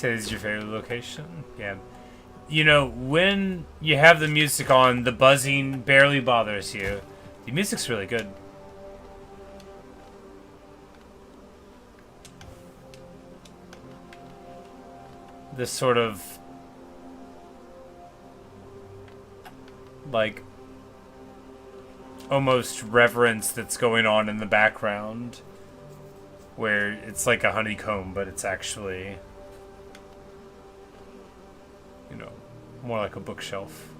[SPEAKER 1] Say this is your favorite location? Yeah. You know, when you have the music on, the buzzing barely bothers you. The music's really good. This sort of like almost reverence that's going on in the background, where it's like a honeycomb, but it's actually, you know, more like a bookshelf.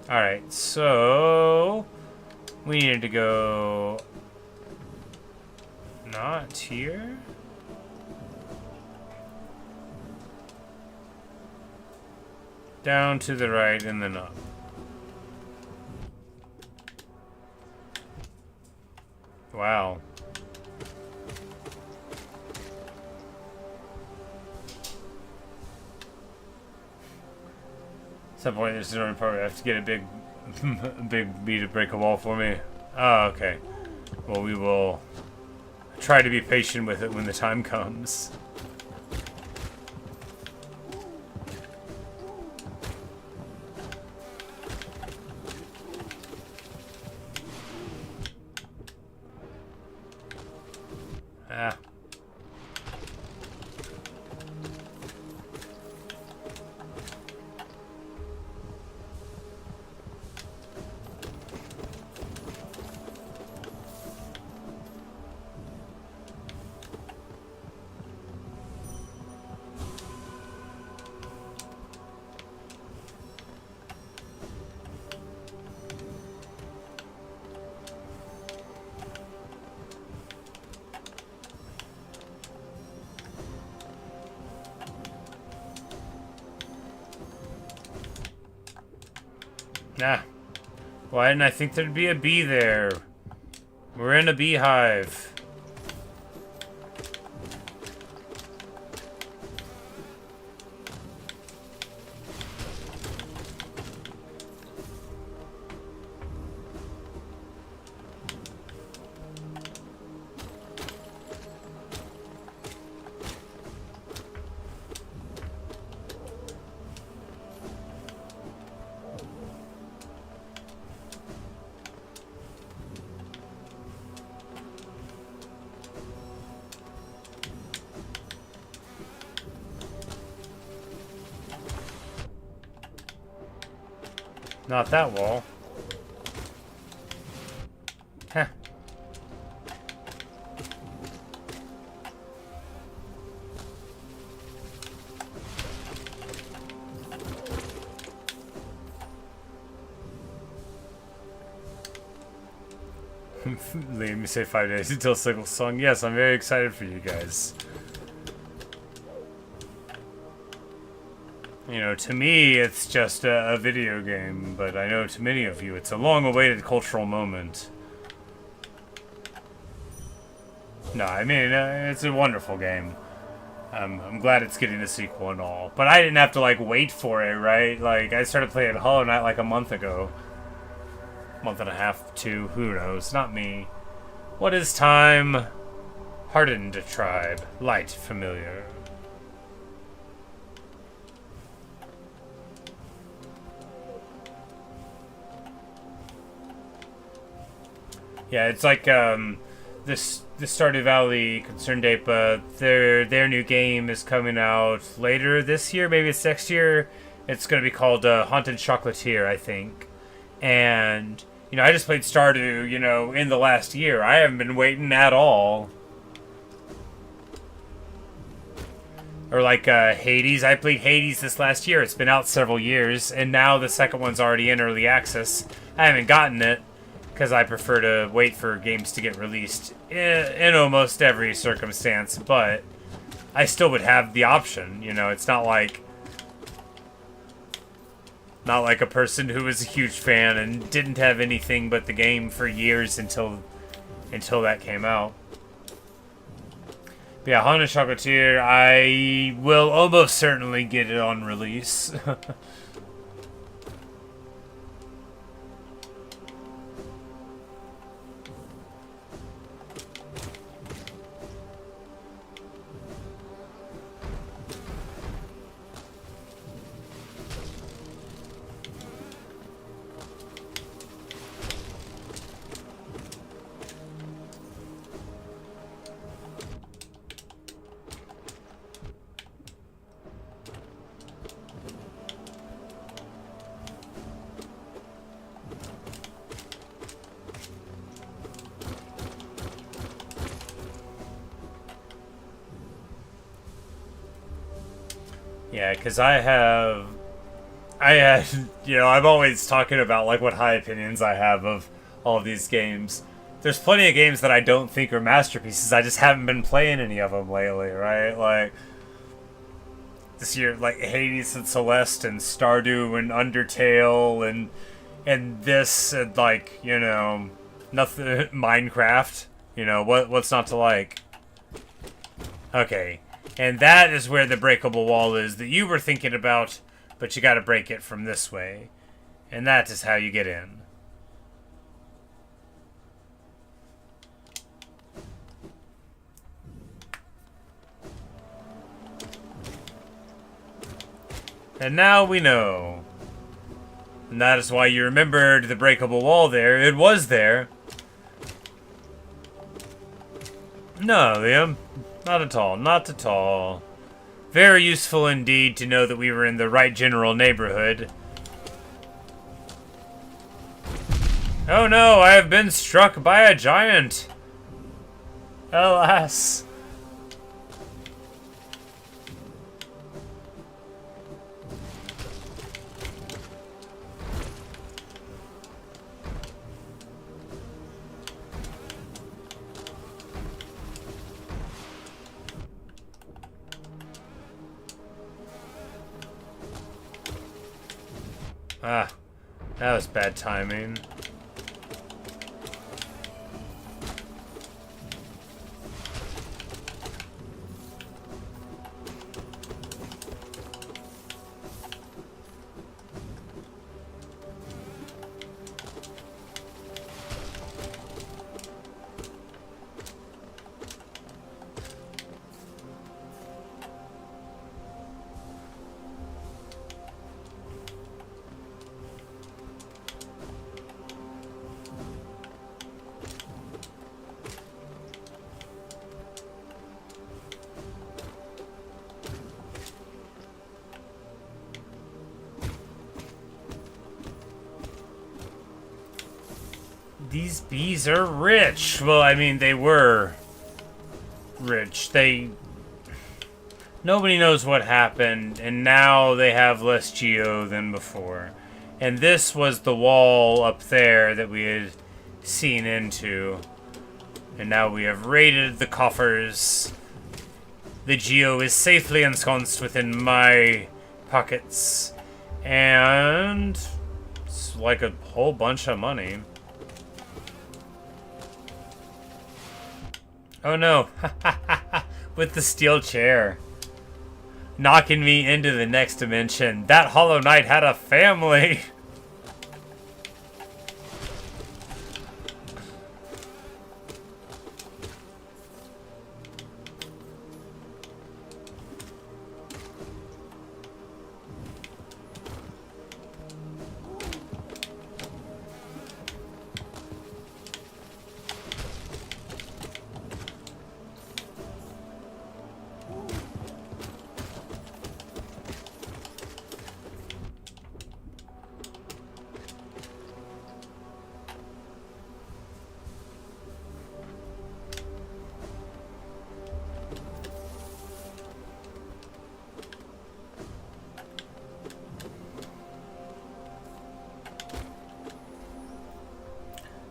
[SPEAKER 1] Alright, so we needed to go not here. Down to the right and then up. Wow. At some point, there's another part where I have to get a big, a big bee to break a wall for me. Oh, okay. Well, we will try to be patient with it when the time comes. Ah. Nah. Why didn't I think there'd be a bee there? We're in a beehive. Not that wall. Heh. Let me say 5 days until Sickle Song. Yes, I'm very excited for you guys. You know, to me, it's just a video game, but I know to many of you, it's a long-awaited cultural moment. No, I mean, it's a wonderful game. I'm glad it's getting a sequel and all. But I didn't have to, like, wait for it, right? Like, I started playing Hollow Knight, like, a month ago. Month and a half, 2, who knows? Not me. What is time? Hardened tribe. Light familiar. Yeah, it's like this Stardew Valley Concerned Ape. Their new game is coming out later this year. Maybe it's next year. It's going to be called Haunted Chocolatier, I think. And you know, I just played Stardew, you know, in the last year. I haven't been waiting at all. Or like Hades. I played Hades this last year. It's been out several years, and now the second one's already in early access. I haven't gotten it, because I prefer to wait for games to get released in almost every circumstance, but I still would have the option, you know. It's not like a person who was a huge fan and didn't have anything but the game for years until that came out. But yeah, Haunted Chocolatier, I will almost certainly get it on release. Yeah, because I'm always talking about like what high opinions I have of all of these games. There's plenty of games that I don't think are masterpieces. I just haven't been playing any of them lately, right? Like this year, like Hades and Celeste and Stardew and Undertale and this and like nothing Minecraft. What's not to like? Okay, and that is where the breakable wall is that you were thinking about, but you got to break it from this way, and that is how you get in. And now we know. And that is why you remembered the breakable wall there. It was there. No, Liam. Not at all. Not at all. Very useful indeed to know that we were in the right general neighborhood. Oh no, I have been struck by a giant. Alas. Ah, that was bad timing. These bees are rich. Well, I mean, they were rich. Nobody knows what happened, and now they have less geo than before. And this was the wall up there that we had seen into. And now we have raided the coffers. The geo is safely ensconced within my pockets. And it's like a whole bunch of money. Oh no, with the steel chair. Knocking me into the next dimension. That Hollow Knight had a family.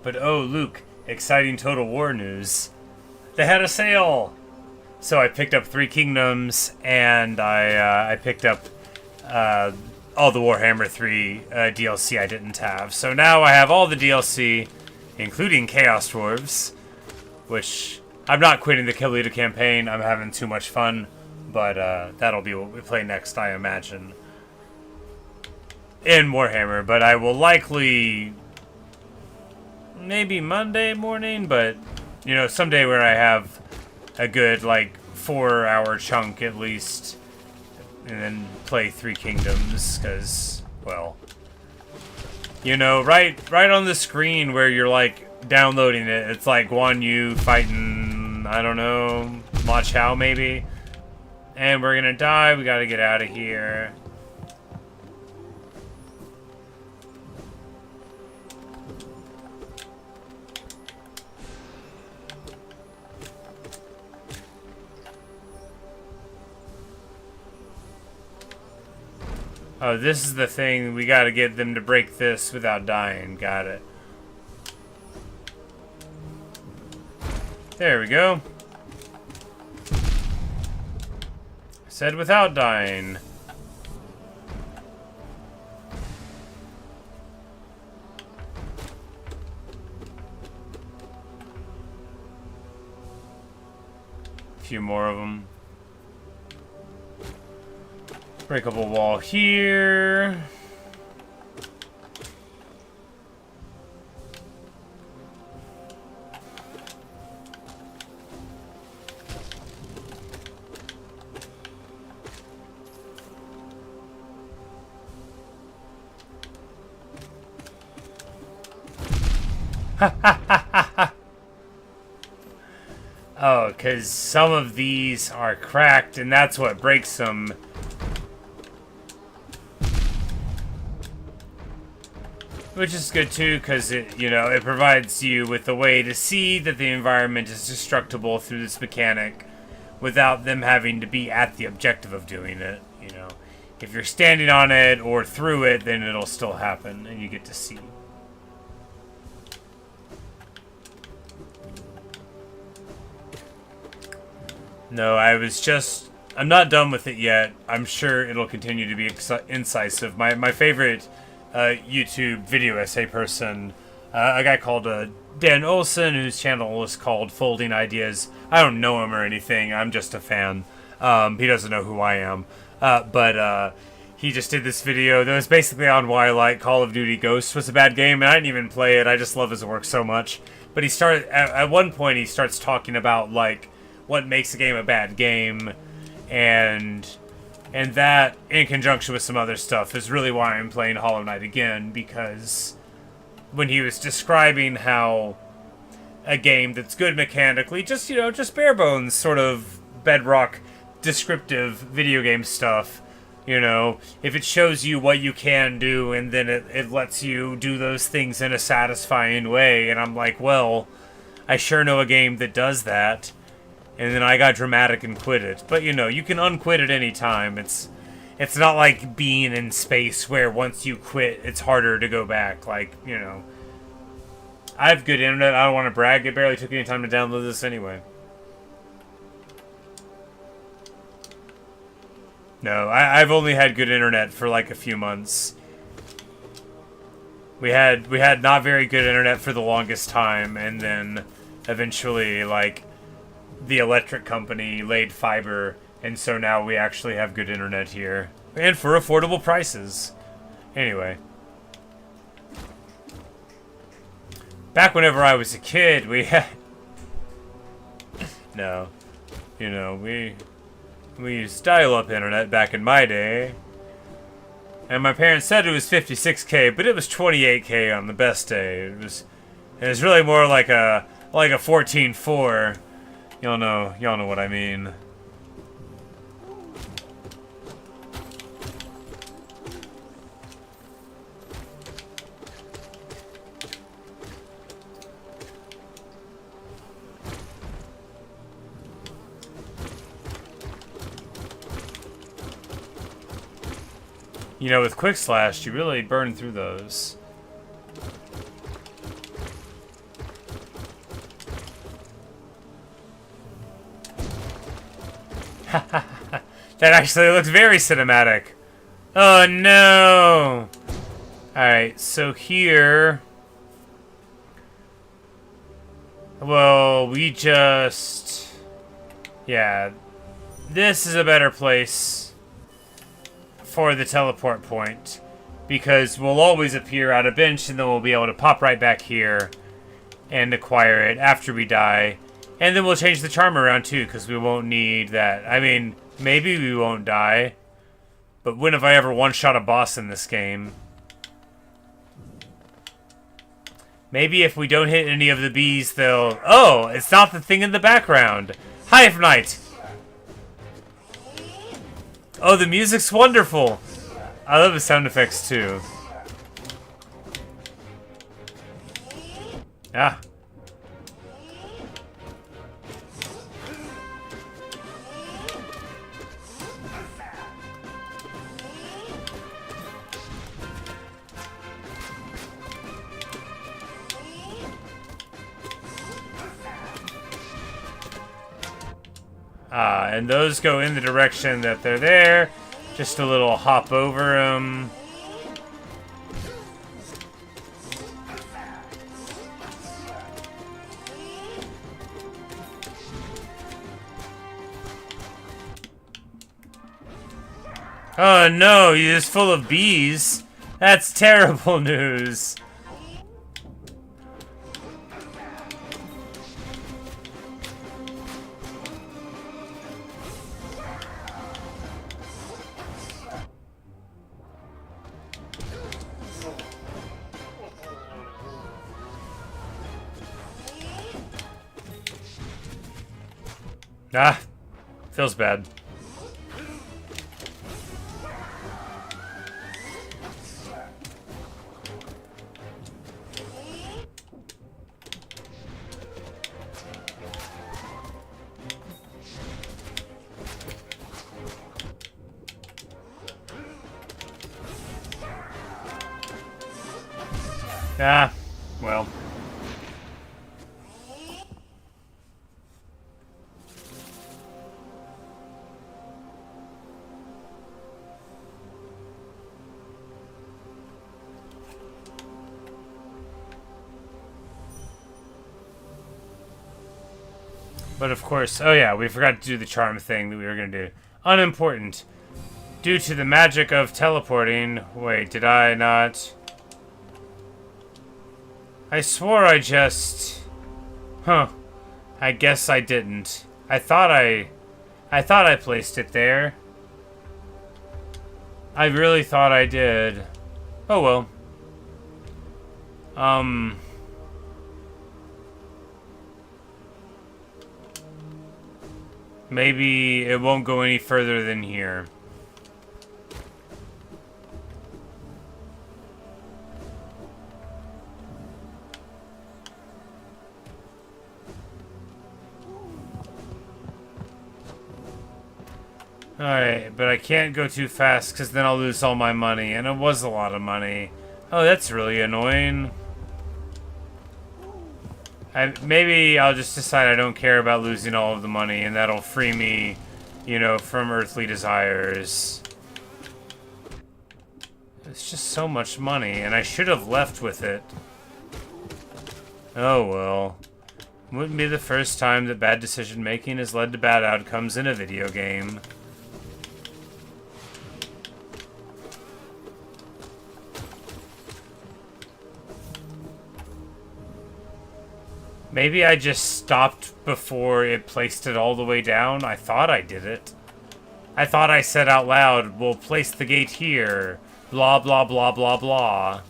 [SPEAKER 1] But oh, Luke, exciting Total War news. They had a sale! So I picked up 3 Kingdoms, and I picked up all the Warhammer 3 DLC I didn't have. So now I have all the DLC, including Chaos Dwarves, which I'm not quitting the Kill Leader campaign. I'm having too much fun, but that'll be what we play next, I imagine, in Warhammer. But I will likely... maybe Monday morning, but someday where I have a good 4-hour chunk at least, and then play 3 Kingdoms, because, well, right on the screen where you're downloading it, it's Guan Yu fighting, I don't know, Ma Chao maybe, and we're gonna die. We gotta get out of here. Oh, this is the thing. We gotta get them to break this without dying. Got it. There we go. Said without dying. A few more of them. Breakable wall here. Oh, because some of these are cracked, and that's what breaks them. Which is good too, because it, you know, it provides you with a way to see that the environment is destructible through this mechanic without them having to be at the objective of doing it, you know. If you're standing on it or through it, then it'll still happen, and you get to see. No, I'm not done with it yet. I'm sure it'll continue to be incisive. My favorite YouTube video essay person, a guy called Dan Olson, whose channel is called Folding Ideas. I don't know him or anything. I'm just a fan. He doesn't know who I am. But he just did this video that was basically on why, like, Call of Duty Ghosts was a bad game, and I didn't even play it. I just love his work so much. But he started, at one point, he starts talking about, like, what makes a game a bad game, and that, in conjunction with some other stuff, is really why I'm playing Hollow Knight again, because when he was describing how a game that's good mechanically, just, you know, just bare bones, sort of bedrock, descriptive video game stuff, you know, if it shows you what you can do, and then it lets you do those things in a satisfying way, and I'm like, well, I sure know a game that does that. And then I got dramatic and quit it. But, you know, you can unquit at any time. It's not like being in space where once you quit, it's harder to go back. Like, you know, I have good internet. I don't want to brag. It barely took any time to download this anyway. No, I've only had good internet for like a few months. We had not very good internet for the longest time, and then eventually, like, the electric company laid fiber, and so now we actually have good internet here. And for affordable prices. Anyway. Back whenever I was a kid, we had... No. You know, we used dial-up internet back in my day. And my parents said it was 56K, but it was 28K on the best day. It was really more like a 14.4. Y'all know what I mean. You know, with Quick Slash, you really burn through those. That actually looks very cinematic. Oh no! Alright, so here... Well, we just... Yeah. This is a better place for the teleport point, because we'll always appear at a bench, and then we'll be able to pop right back here and acquire it after we die. And then we'll change the charm around too, because we won't need that. I mean, maybe we won't die, but when have I ever one-shot a boss in this game? Maybe if we don't hit any of the bees, they'll... Oh, it's not the thing in the background. Hive Knight! Oh, the music's wonderful. I love the sound effects too. Ah. And those go in the direction that they're there. Just a little hop over them. Oh no, you're just full of bees. That's terrible news. Ah, feels bad. Ah, well. But of course, oh yeah, we forgot to do the charm thing that we were going to do. Unimportant. Due to the magic of teleporting. Wait, did I not? I swore I just... Huh. I guess I didn't. I thought I placed it there. I really thought I did. Oh well. Maybe it won't go any further than here. Alright, but I can't go too fast because then I'll lose all my money, and it was a lot of money. Oh, that's really annoying. Maybe I'll just decide I don't care about losing all of the money, and that'll free me, you know, from earthly desires. It's just so much money, and I should have left with it. Oh well. Wouldn't be the first time that bad decision making has led to bad outcomes in a video game. Maybe I just stopped before it placed it all the way down. I thought I did it. I thought I said out loud, we'll place the gate here. Blah, blah, blah, blah, blah.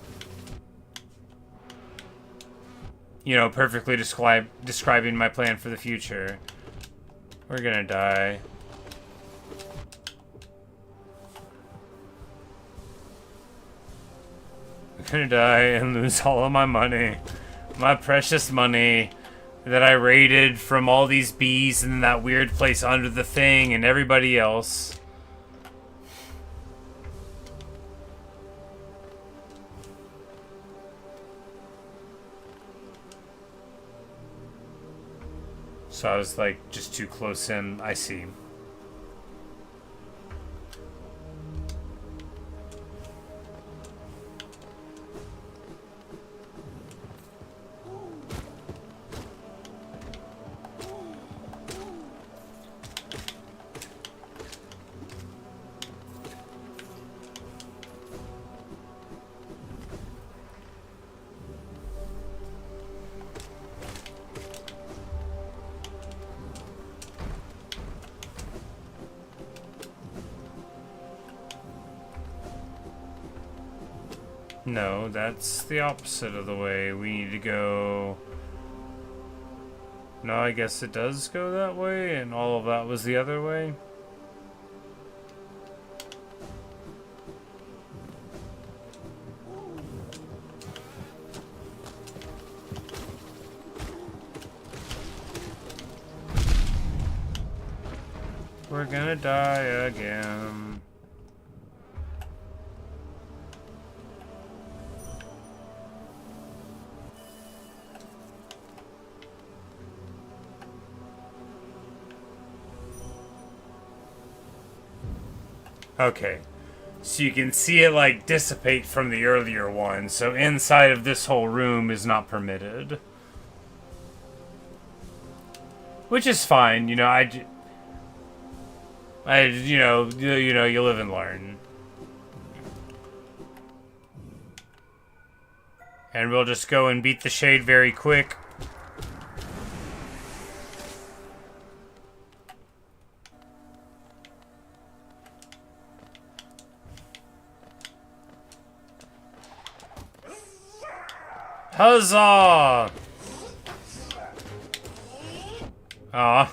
[SPEAKER 1] You know, perfectly describing my plan for the future. We're gonna die. I'm gonna die and lose all of my money. My precious money that I raided from all these bees in that weird place under the thing and everybody else. So I was like just too close in. I see. No, that's the opposite of the way. We need to go... No, I guess it does go that way, and all of that was the other way. We're gonna die again. Okay. So you can see it like dissipate from the earlier one. So inside of this whole room is not permitted. Which is fine, you know, you live and learn. And we'll just go and beat the shade very quick. Huzzah! Aw.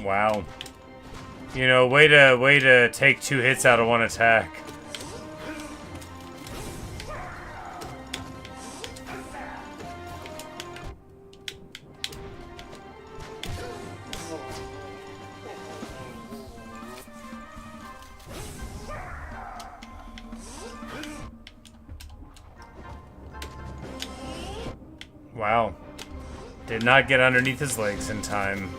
[SPEAKER 1] Wow. You know, way to take 2 hits out of 1 attack. Wow. Did not get underneath his legs in time.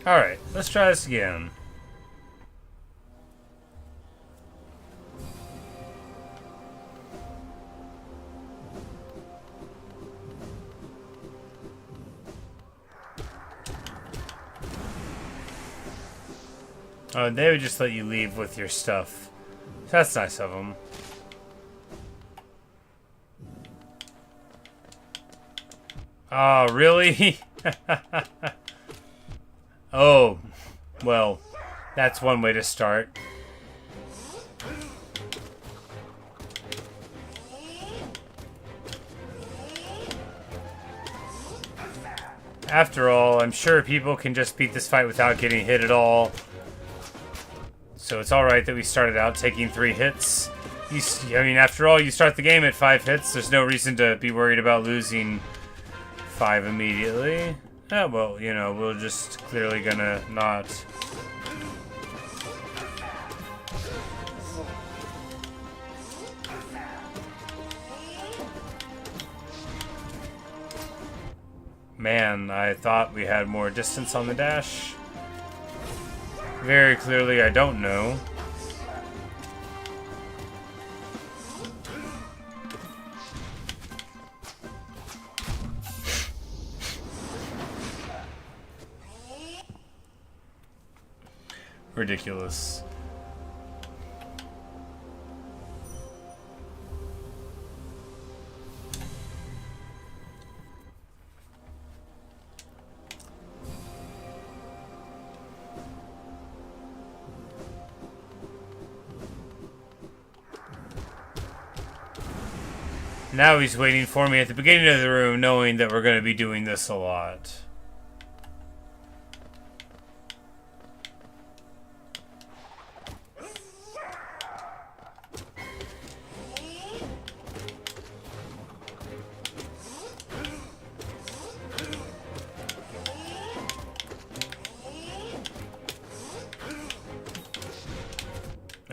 [SPEAKER 1] Alright, let's try this again. Oh, they would just let you leave with your stuff. That's nice of them. Oh, really? Oh, well, that's one way to start. After all, I'm sure people can just beat this fight without getting hit at all. So it's alright that we started out taking 3 hits. I mean, after all, you start the game at 5 hits. There's no reason to be worried about losing 5 immediately. Oh, well, you know, we're just clearly gonna not. Man, I thought we had more distance on the dash. Very clearly, I don't know. Ridiculous. Now he's waiting for me at the beginning of the room, knowing that we're going to be doing this a lot.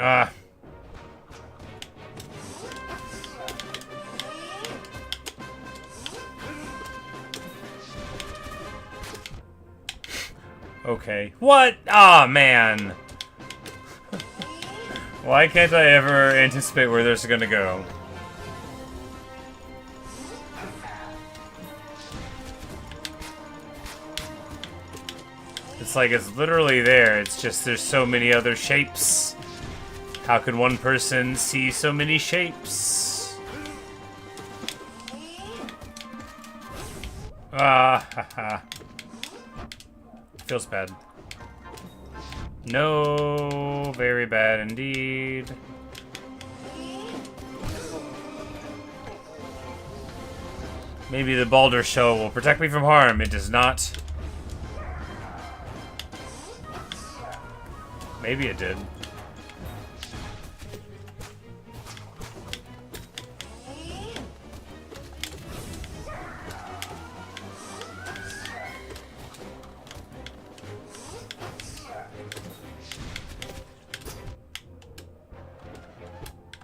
[SPEAKER 1] Ah. Okay. What? Ah, man. Why can't I ever anticipate where this is gonna go? It's like it's literally there. It's just there's so many other shapes. How could one person see so many shapes? Ah, haha. Feels bad. No, very bad indeed. Maybe the Baldur shell will protect me from harm. It does not. Maybe it did.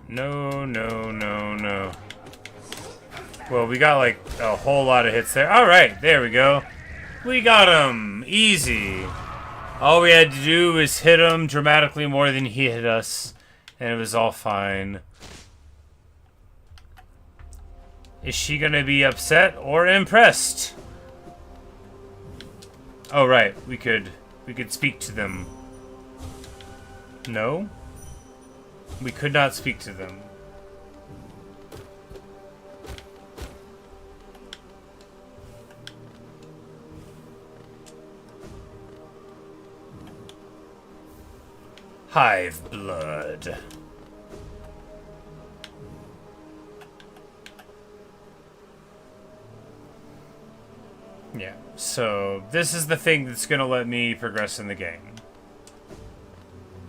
[SPEAKER 1] No, no, no, no. Well, we got like a whole lot of hits there. Alright, there we go. We got him! Easy. All we had to do was hit him dramatically more than he hit us. And it was all fine. Is she gonna be upset or impressed? Oh, right. We could speak to them. No? We could not speak to them. Hive blood. Yeah, so this is the thing that's gonna let me progress in the game.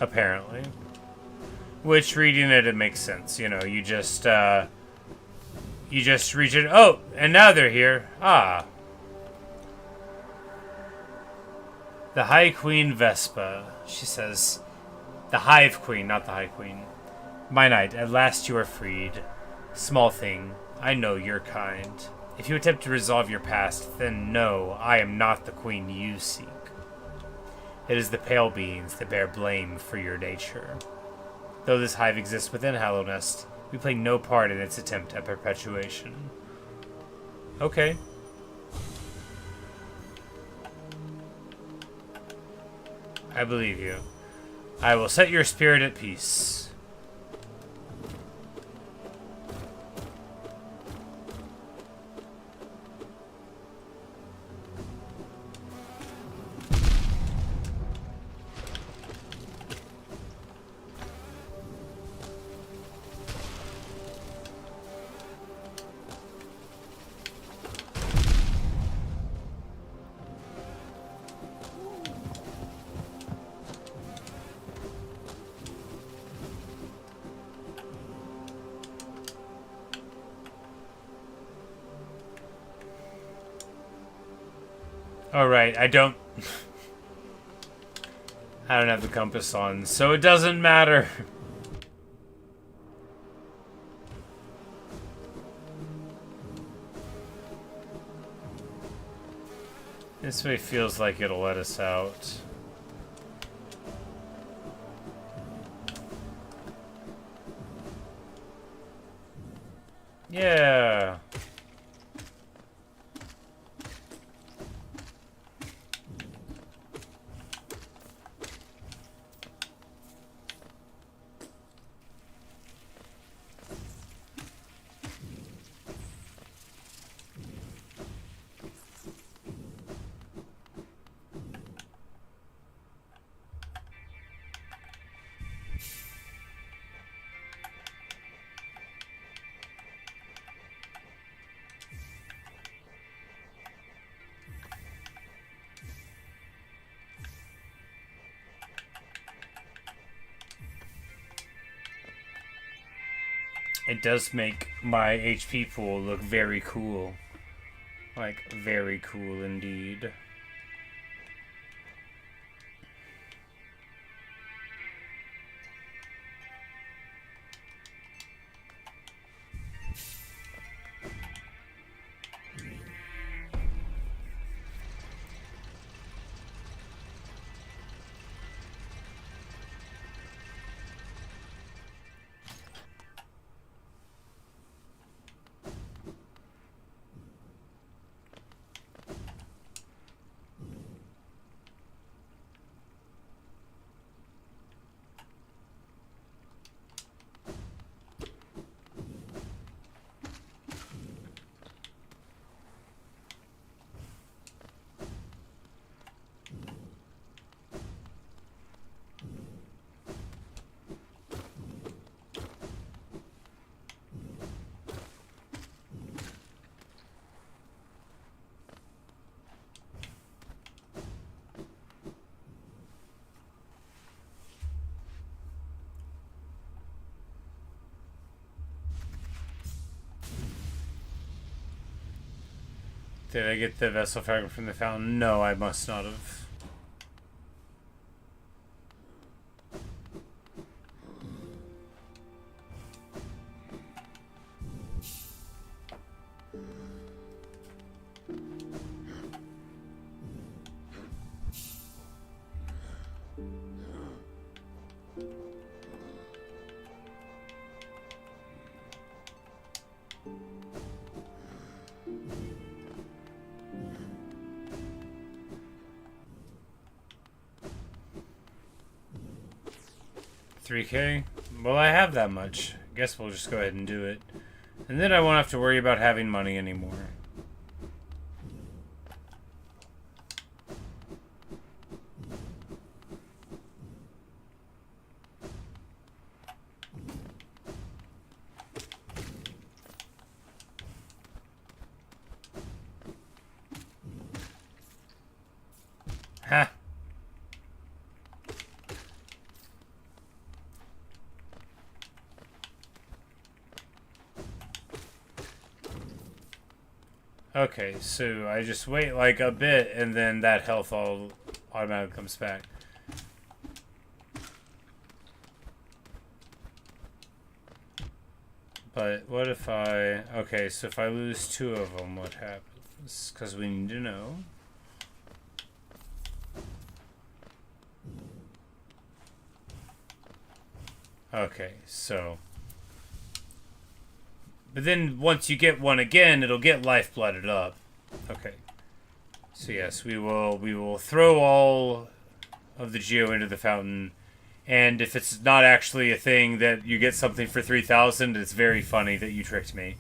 [SPEAKER 1] Apparently. Which, reading it, it makes sense. You know, you just reach it. Oh, and now they're here. Ah. The High Queen Vespa. She says, the Hive Queen, not the High Queen. My knight, at last you are freed. Small thing, I know you're kind. If you attempt to resolve your past, then no, I am not the queen you seek. It is the pale beings that bear blame for your nature. Though this hive exists within Hallownest, we play no part in its attempt at perpetuation. Okay. I believe you. I will set your spirit at peace. Alright, I don't have the compass on, so it doesn't matter. This way feels like it'll let us out. Yeah. It does make my HP pool look very cool. Like, very cool indeed. Did I get the vessel fragment from the fountain? No, I must not have. $3K? Well, I have that much. Guess we'll just go ahead and do it. And then I won't have to worry about having money anymore. Ha! Okay, so I just wait like a bit and then that health all automatically comes back. But what if I... Okay, so if I lose 2 of them, what happens? Because we need to know. Okay, so... But then once you get one again, it'll get life-blooded up. Okay. So yes, we will throw all of the geo into the fountain. And if it's not actually a thing that you get something for 3,000, it's very funny that you tricked me.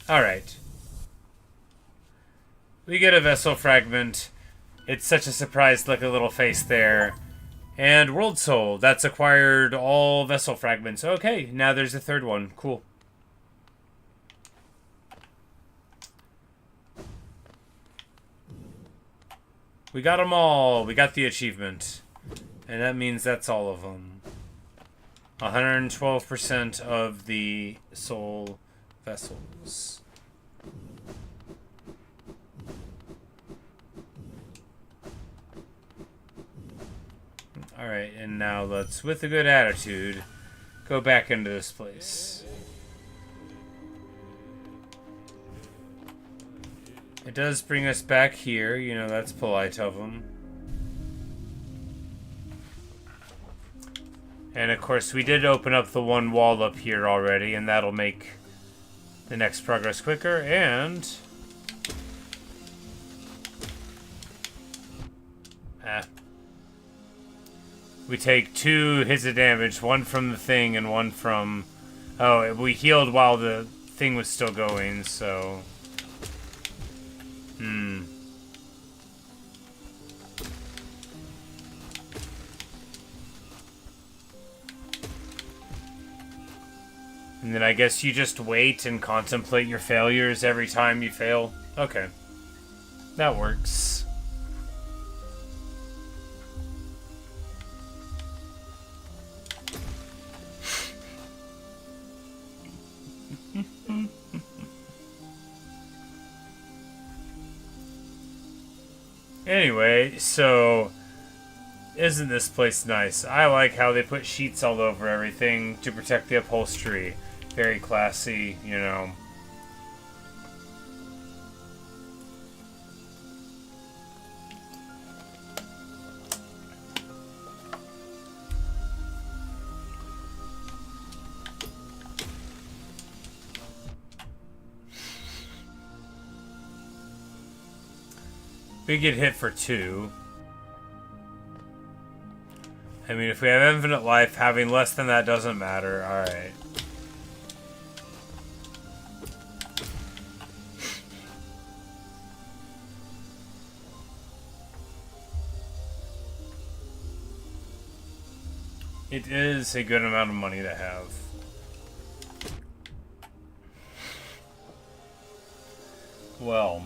[SPEAKER 1] Alright. We get a vessel fragment. It's such a surprise, like a little face there. And World Soul. That's acquired all vessel fragments. Okay, now there's a third one. Cool. We got them all. We got the achievement. And that means that's all of them. 112% of the soul vessels. Alright, and now let's, with a good attitude, go back into this place. It does bring us back here, you know, that's polite of them. And of course, we did open up the one wall up here already, and that'll make the next progress quicker, and... We take 2 hits of damage, one from the thing and one from... Oh, we healed while the thing was still going, so... And then I guess you just wait and contemplate your failures every time you fail. Okay. That works. Anyway, so... Isn't this place nice? I like how they put sheets all over everything to protect the upholstery. Very classy, you know. We get hit for 2. I mean, if we have infinite life, having less than that doesn't matter. Alright. It is a good amount of money to have. Well,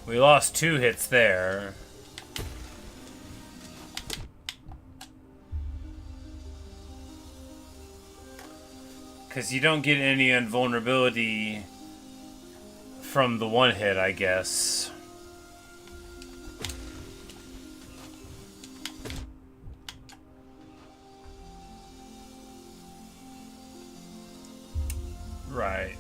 [SPEAKER 1] we lost 2 hits there. Because you don't get any invulnerability from the one hit, I guess. Right.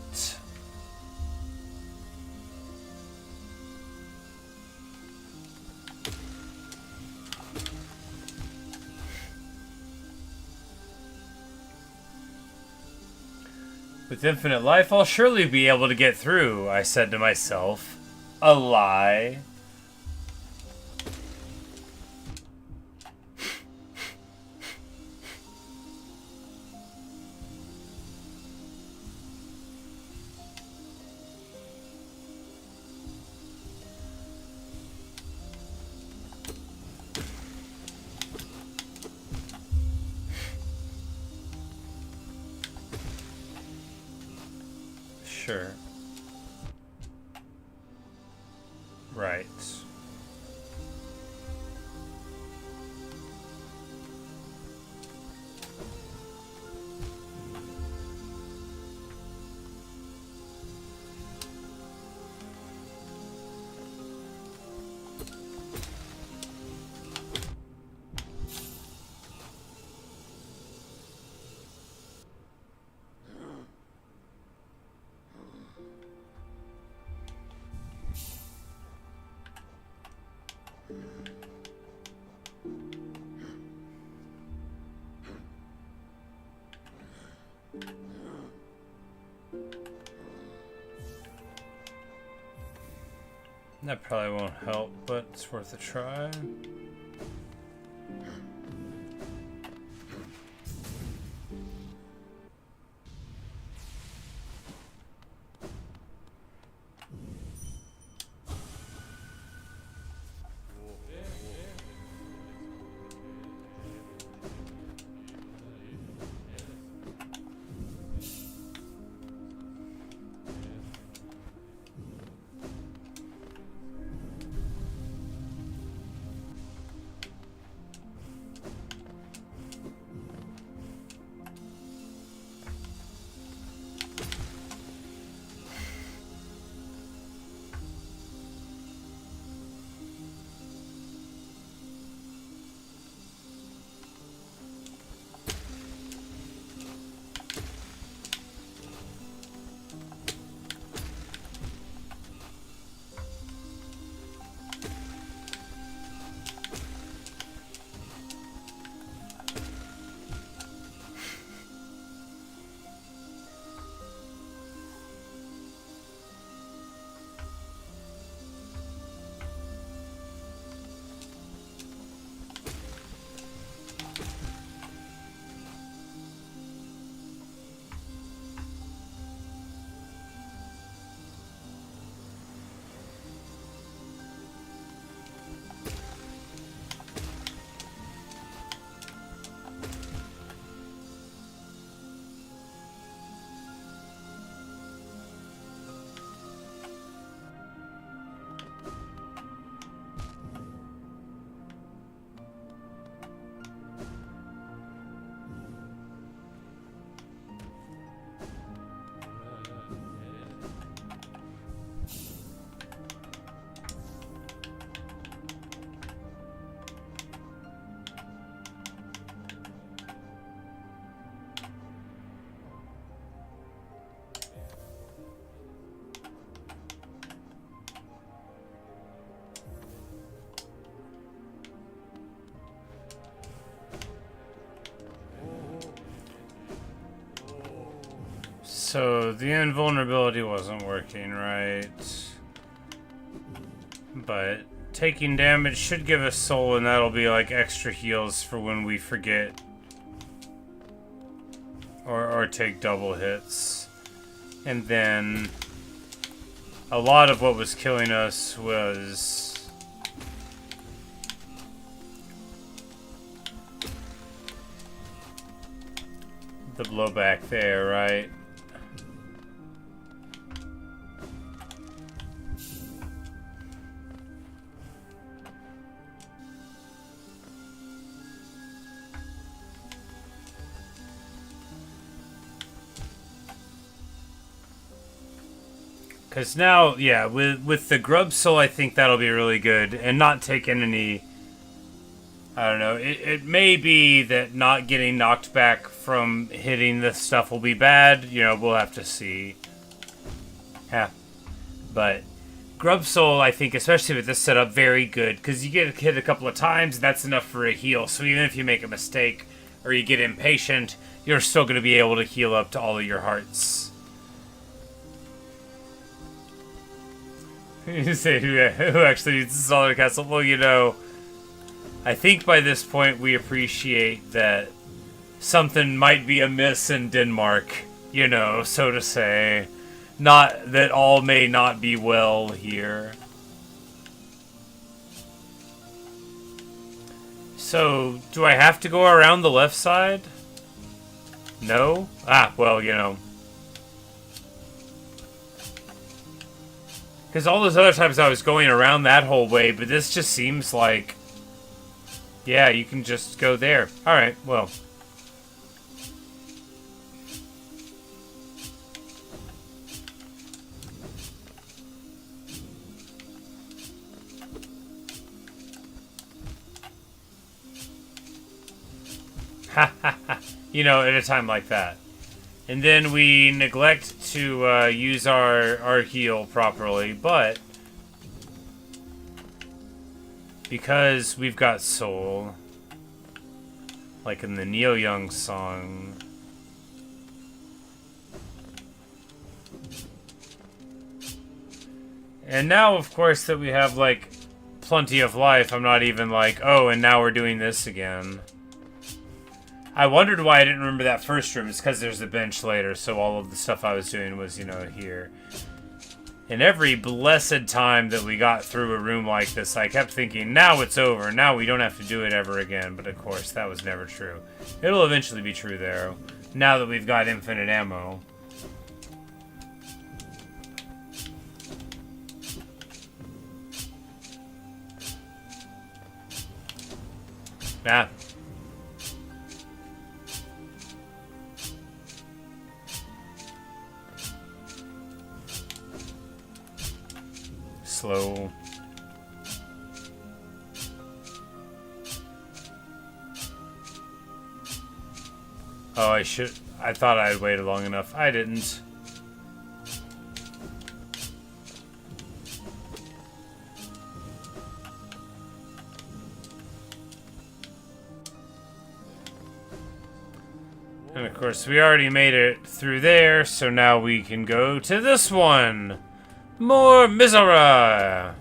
[SPEAKER 1] With infinite life, I'll surely be able to get through, I said to myself. A lie. Sure. Right. That probably won't help, but it's worth a try. So the invulnerability wasn't working, right? But taking damage should give us soul, and that'll be like extra heals for when we forget. Or take double hits. And then a lot of what was killing us was the blowback there, right? Because now, yeah, with the grub soul, I think that'll be really good. And not taking any... I don't know. It may be that not getting knocked back from hitting this stuff will be bad. You know, we'll have to see. Yeah. But grub soul, I think, especially with this setup, very good. Because you get hit a couple of times, and that's enough for a heal. So even if you make a mistake or you get impatient, you're still going to be able to heal up to all of your hearts. You say who actually needs to install the castle? Well, you know, I think by this point we appreciate that something might be amiss in Denmark, you know, so to say. Not that all may not be well here. So, do I have to go around the left side? No? Ah, well, you know. Because all those other times I was going around that whole way, but this just seems like... Yeah, you can just go there. Alright, well. Ha ha ha. You know, at a time like that. And then we neglect to use our heal properly, but because we've got soul, like in the Neil Young song, and now of course that we have like plenty of life, I'm not even like, oh, and now we're doing this again. I wondered why I didn't remember that first room. It's because there's a bench later, so all of the stuff I was doing was, you know, here. And every blessed time that we got through a room like this, I kept thinking, now it's over. Now we don't have to do it ever again. But of course, that was never true. It'll eventually be true, though, now that we've got infinite ammo. Ah. Slow. Oh, I thought I had waited long enough. I didn't. And of course, we already made it through there, so now we can go to this one. More Misera!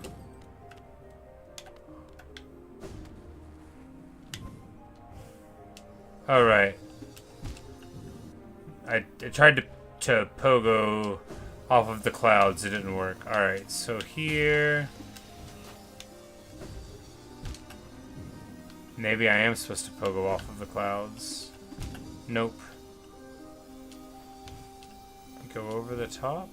[SPEAKER 1] Alright. I tried to pogo off of the clouds. It didn't work. Alright, so here... Maybe I am supposed to pogo off of the clouds. Nope. Go over the top?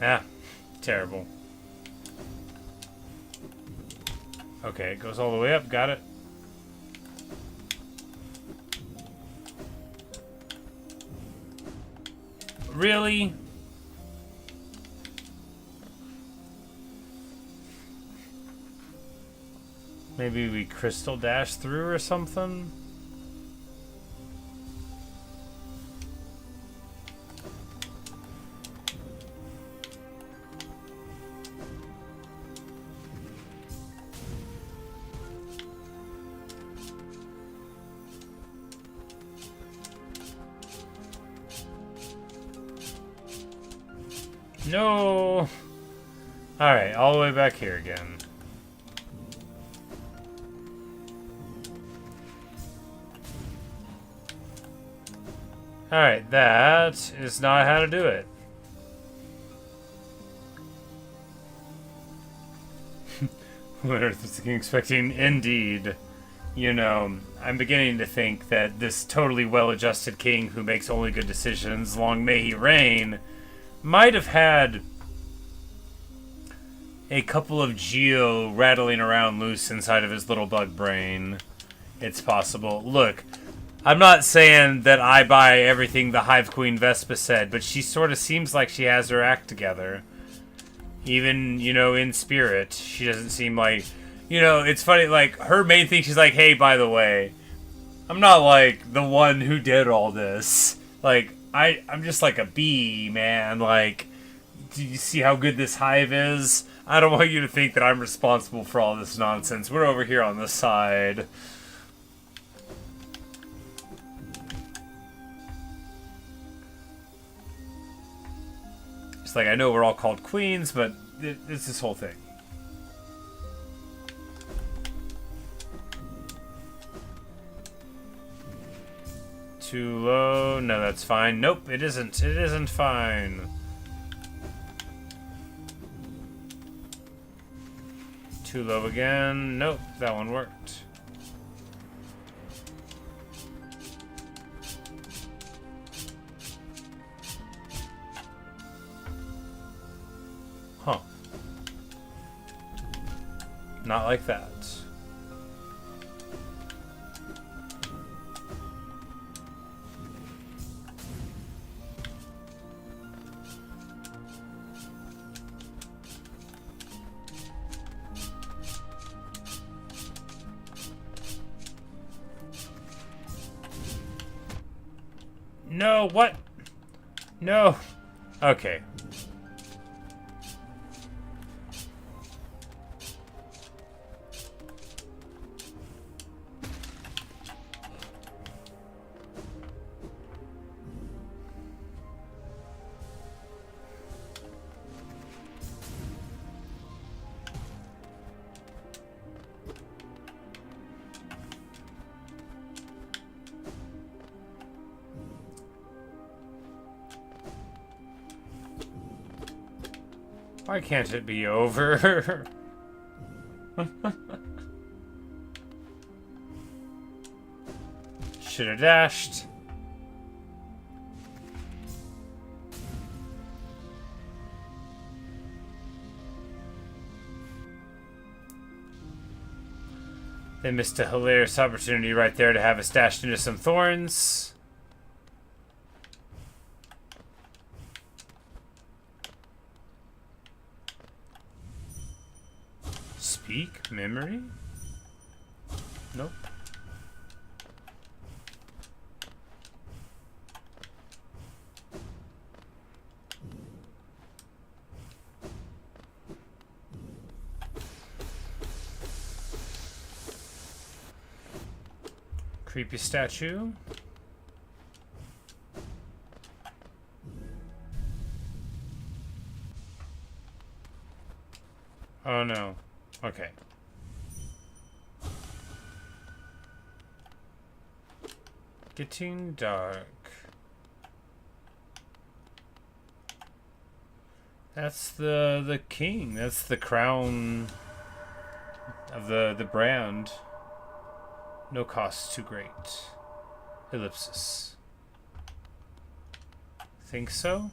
[SPEAKER 1] Ah, terrible. Okay, it goes all the way up. Got it. Really? Maybe we crystal dash through or something? No! Alright, all the way back here again. Alright, that is not how to do it. What earth was the king expecting? Indeed. You know, I'm beginning to think that this totally well-adjusted king who makes only good decisions, long may he reign, might have had a couple of geo rattling around loose inside of his little bug brain. It's possible. Look, I'm not saying that I buy everything the Hive Queen Vespa said, but she sort of seems like she has her act together. Even, you know, in spirit, she doesn't seem like... You know, it's funny, like, her main thing, she's like, hey, by the way, I'm not, like, the one who did all this. Like, I'm just like a bee, man. Like, do you see how good this hive is? I don't want you to think that I'm responsible for all this nonsense. We're over here on the side. It's like, I know we're all called queens, but it's this whole thing. Too low. No, that's fine. Nope, it isn't. It isn't fine. Too low again. Nope, that one worked. Huh. Not like that. No, what? No. Okay. Why can't it be over? Should have dashed. They missed a hilarious opportunity right there to have us dashed into some thorns. Speak memory? Nope. Creepy statue. Oh no. Okay. Getting dark. That's the king. That's the crown of the brand. No cost too great. Ellipsis. Think so?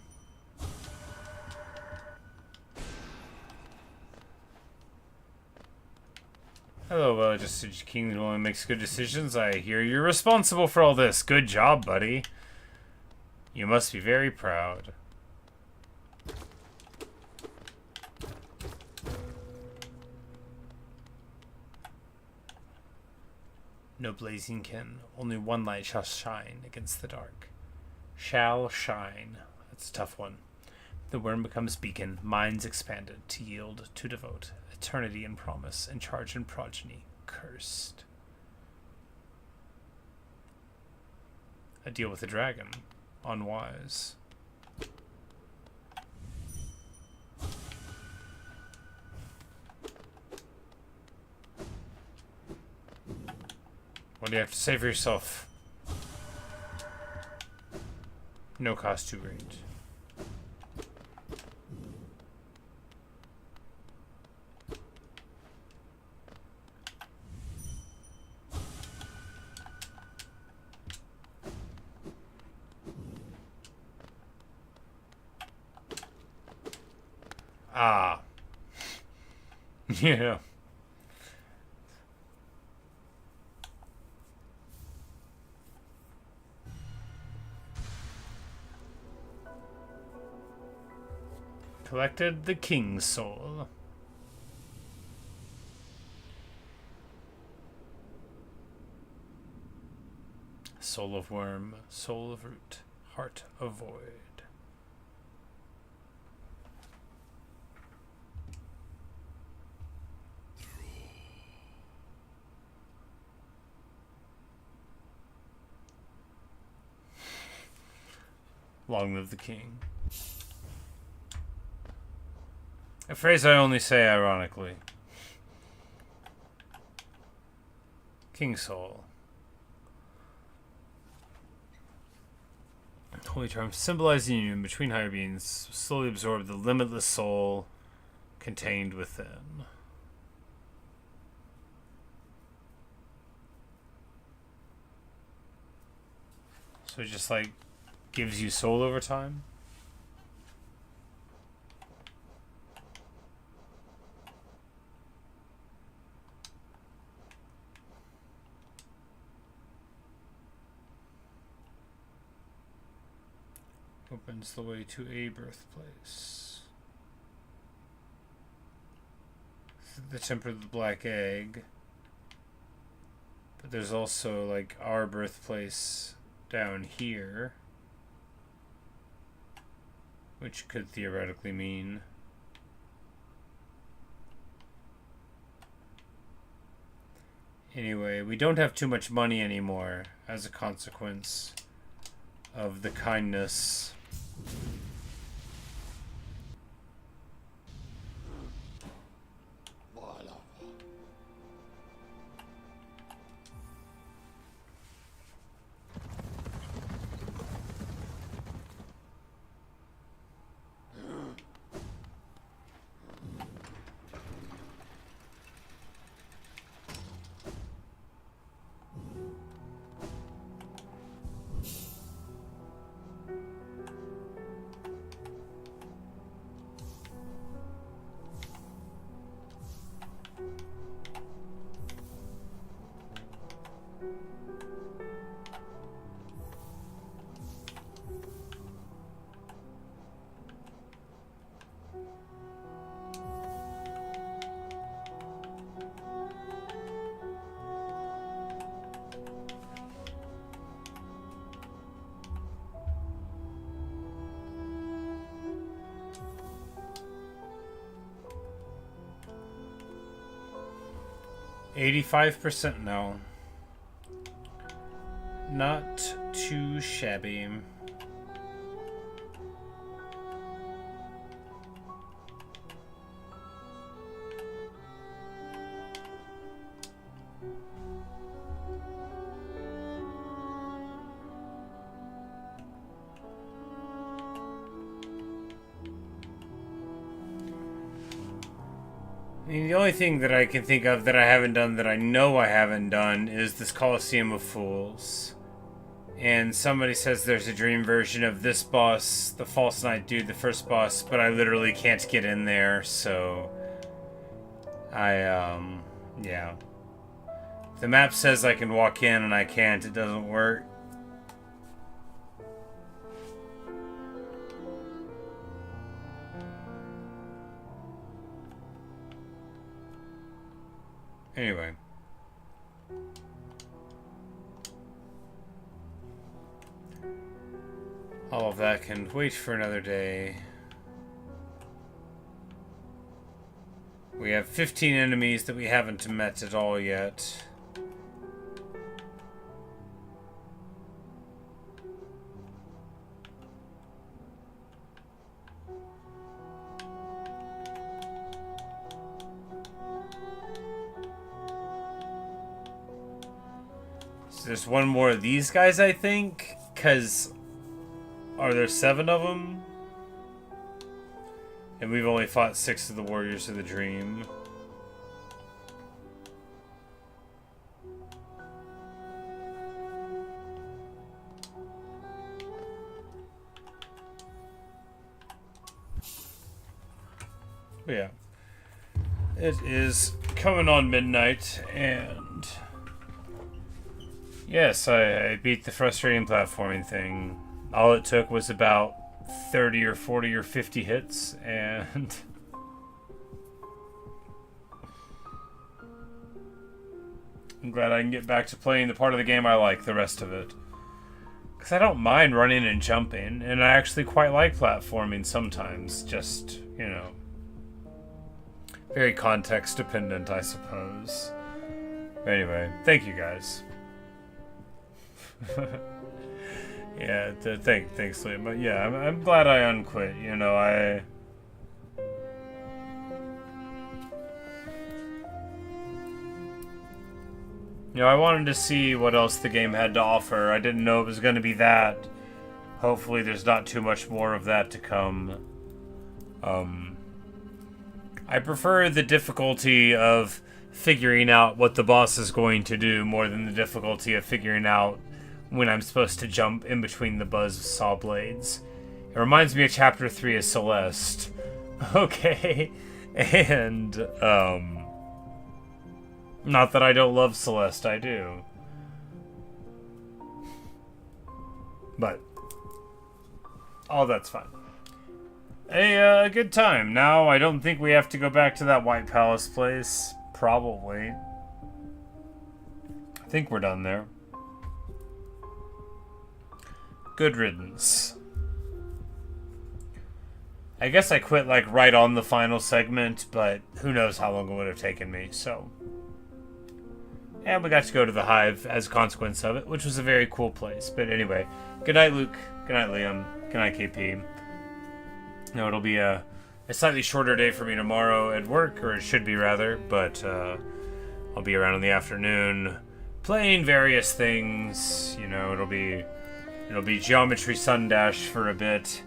[SPEAKER 1] Hello, well-adjusted king that only makes good decisions. I hear you're responsible for all this. Good job, buddy. You must be very proud. No blazing kin. Only one light shall shine against the dark. Shall shine. That's a tough one. The worm becomes beacon. Minds expanded. To yield. To devote. Eternity and promise. And charge and progeny. Cursed. A deal with the dragon. Unwise. What do you have to say for yourself? No cost to rate. Ah. Yeah. Collected the king's soul. Soul of worm, soul of root, heart of void. Long live the king. A phrase I only say ironically. King soul. Holy term symbolizing union between higher beings, slowly absorb the limitless soul contained within. So it just like gives you soul over time? Opens the way to a birthplace. The temper of the black egg. But there's also like our birthplace down here. Which could theoretically mean anyway, we don't have too much money anymore as a consequence of the kindness. $85% now. Not too shabby. I mean, the only thing that I can think of that I haven't done that I know I haven't done is this Colosseum of Fools. And somebody says there's a dream version of this boss, the False Knight dude, the first boss, but I literally can't get in there, so yeah. The map says I can walk in and I can't, it doesn't work. Anyway. All of that can wait for another day. We have 15 enemies that we haven't met at all yet. So there's one more of these guys, I think, because Are there 7 of them? And we've only fought 6 of the Warriors of the Dream. But yeah. It is coming on midnight, and yes, I beat the frustrating platforming thing. All it took was about 30 or 40 or 50 hits, and I'm glad I can get back to playing the part of the game I like, the rest of it. Because I don't mind running and jumping, and I actually quite like platforming sometimes, just, you know, very context dependent, I suppose. But anyway, thank you guys. Yeah, thanks, Liam. But yeah, I'm glad I unquit. You know, I wanted to see what else the game had to offer. I didn't know it was going to be that. Hopefully there's not too much more of that to come. I prefer the difficulty of figuring out what the boss is going to do more than the difficulty of figuring out when I'm supposed to jump in between the buzz saw blades. It reminds me of Chapter 3 of Celeste. Okay. And, not that I don't love Celeste, I do. But all that's fine. A good time. Now, I don't think we have to go back to that White Palace place. Probably. I think we're done there. Good riddance. I guess I quit, like, right on the final segment, but who knows how long it would have taken me, so. And we got to go to the Hive as a consequence of it, which was a very cool place. But anyway, good night, Luke. Good night, Liam. Good night, KP. No, it'll be a slightly shorter day for me tomorrow at work, or it should be rather, but I'll be around in the afternoon playing various things. You know, it'll be Geometry Sundash for a bit,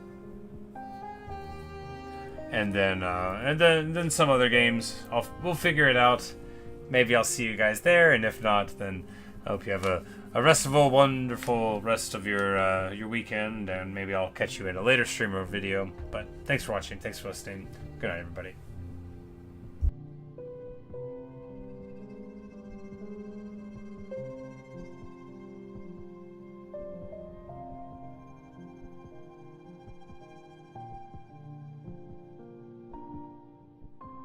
[SPEAKER 1] and then some other games. We'll figure it out. Maybe I'll see you guys there, and if not, then I hope you have a restful, wonderful rest of your weekend, and maybe I'll catch you in a later stream or video. But thanks for watching. Thanks for listening. Good night, everybody.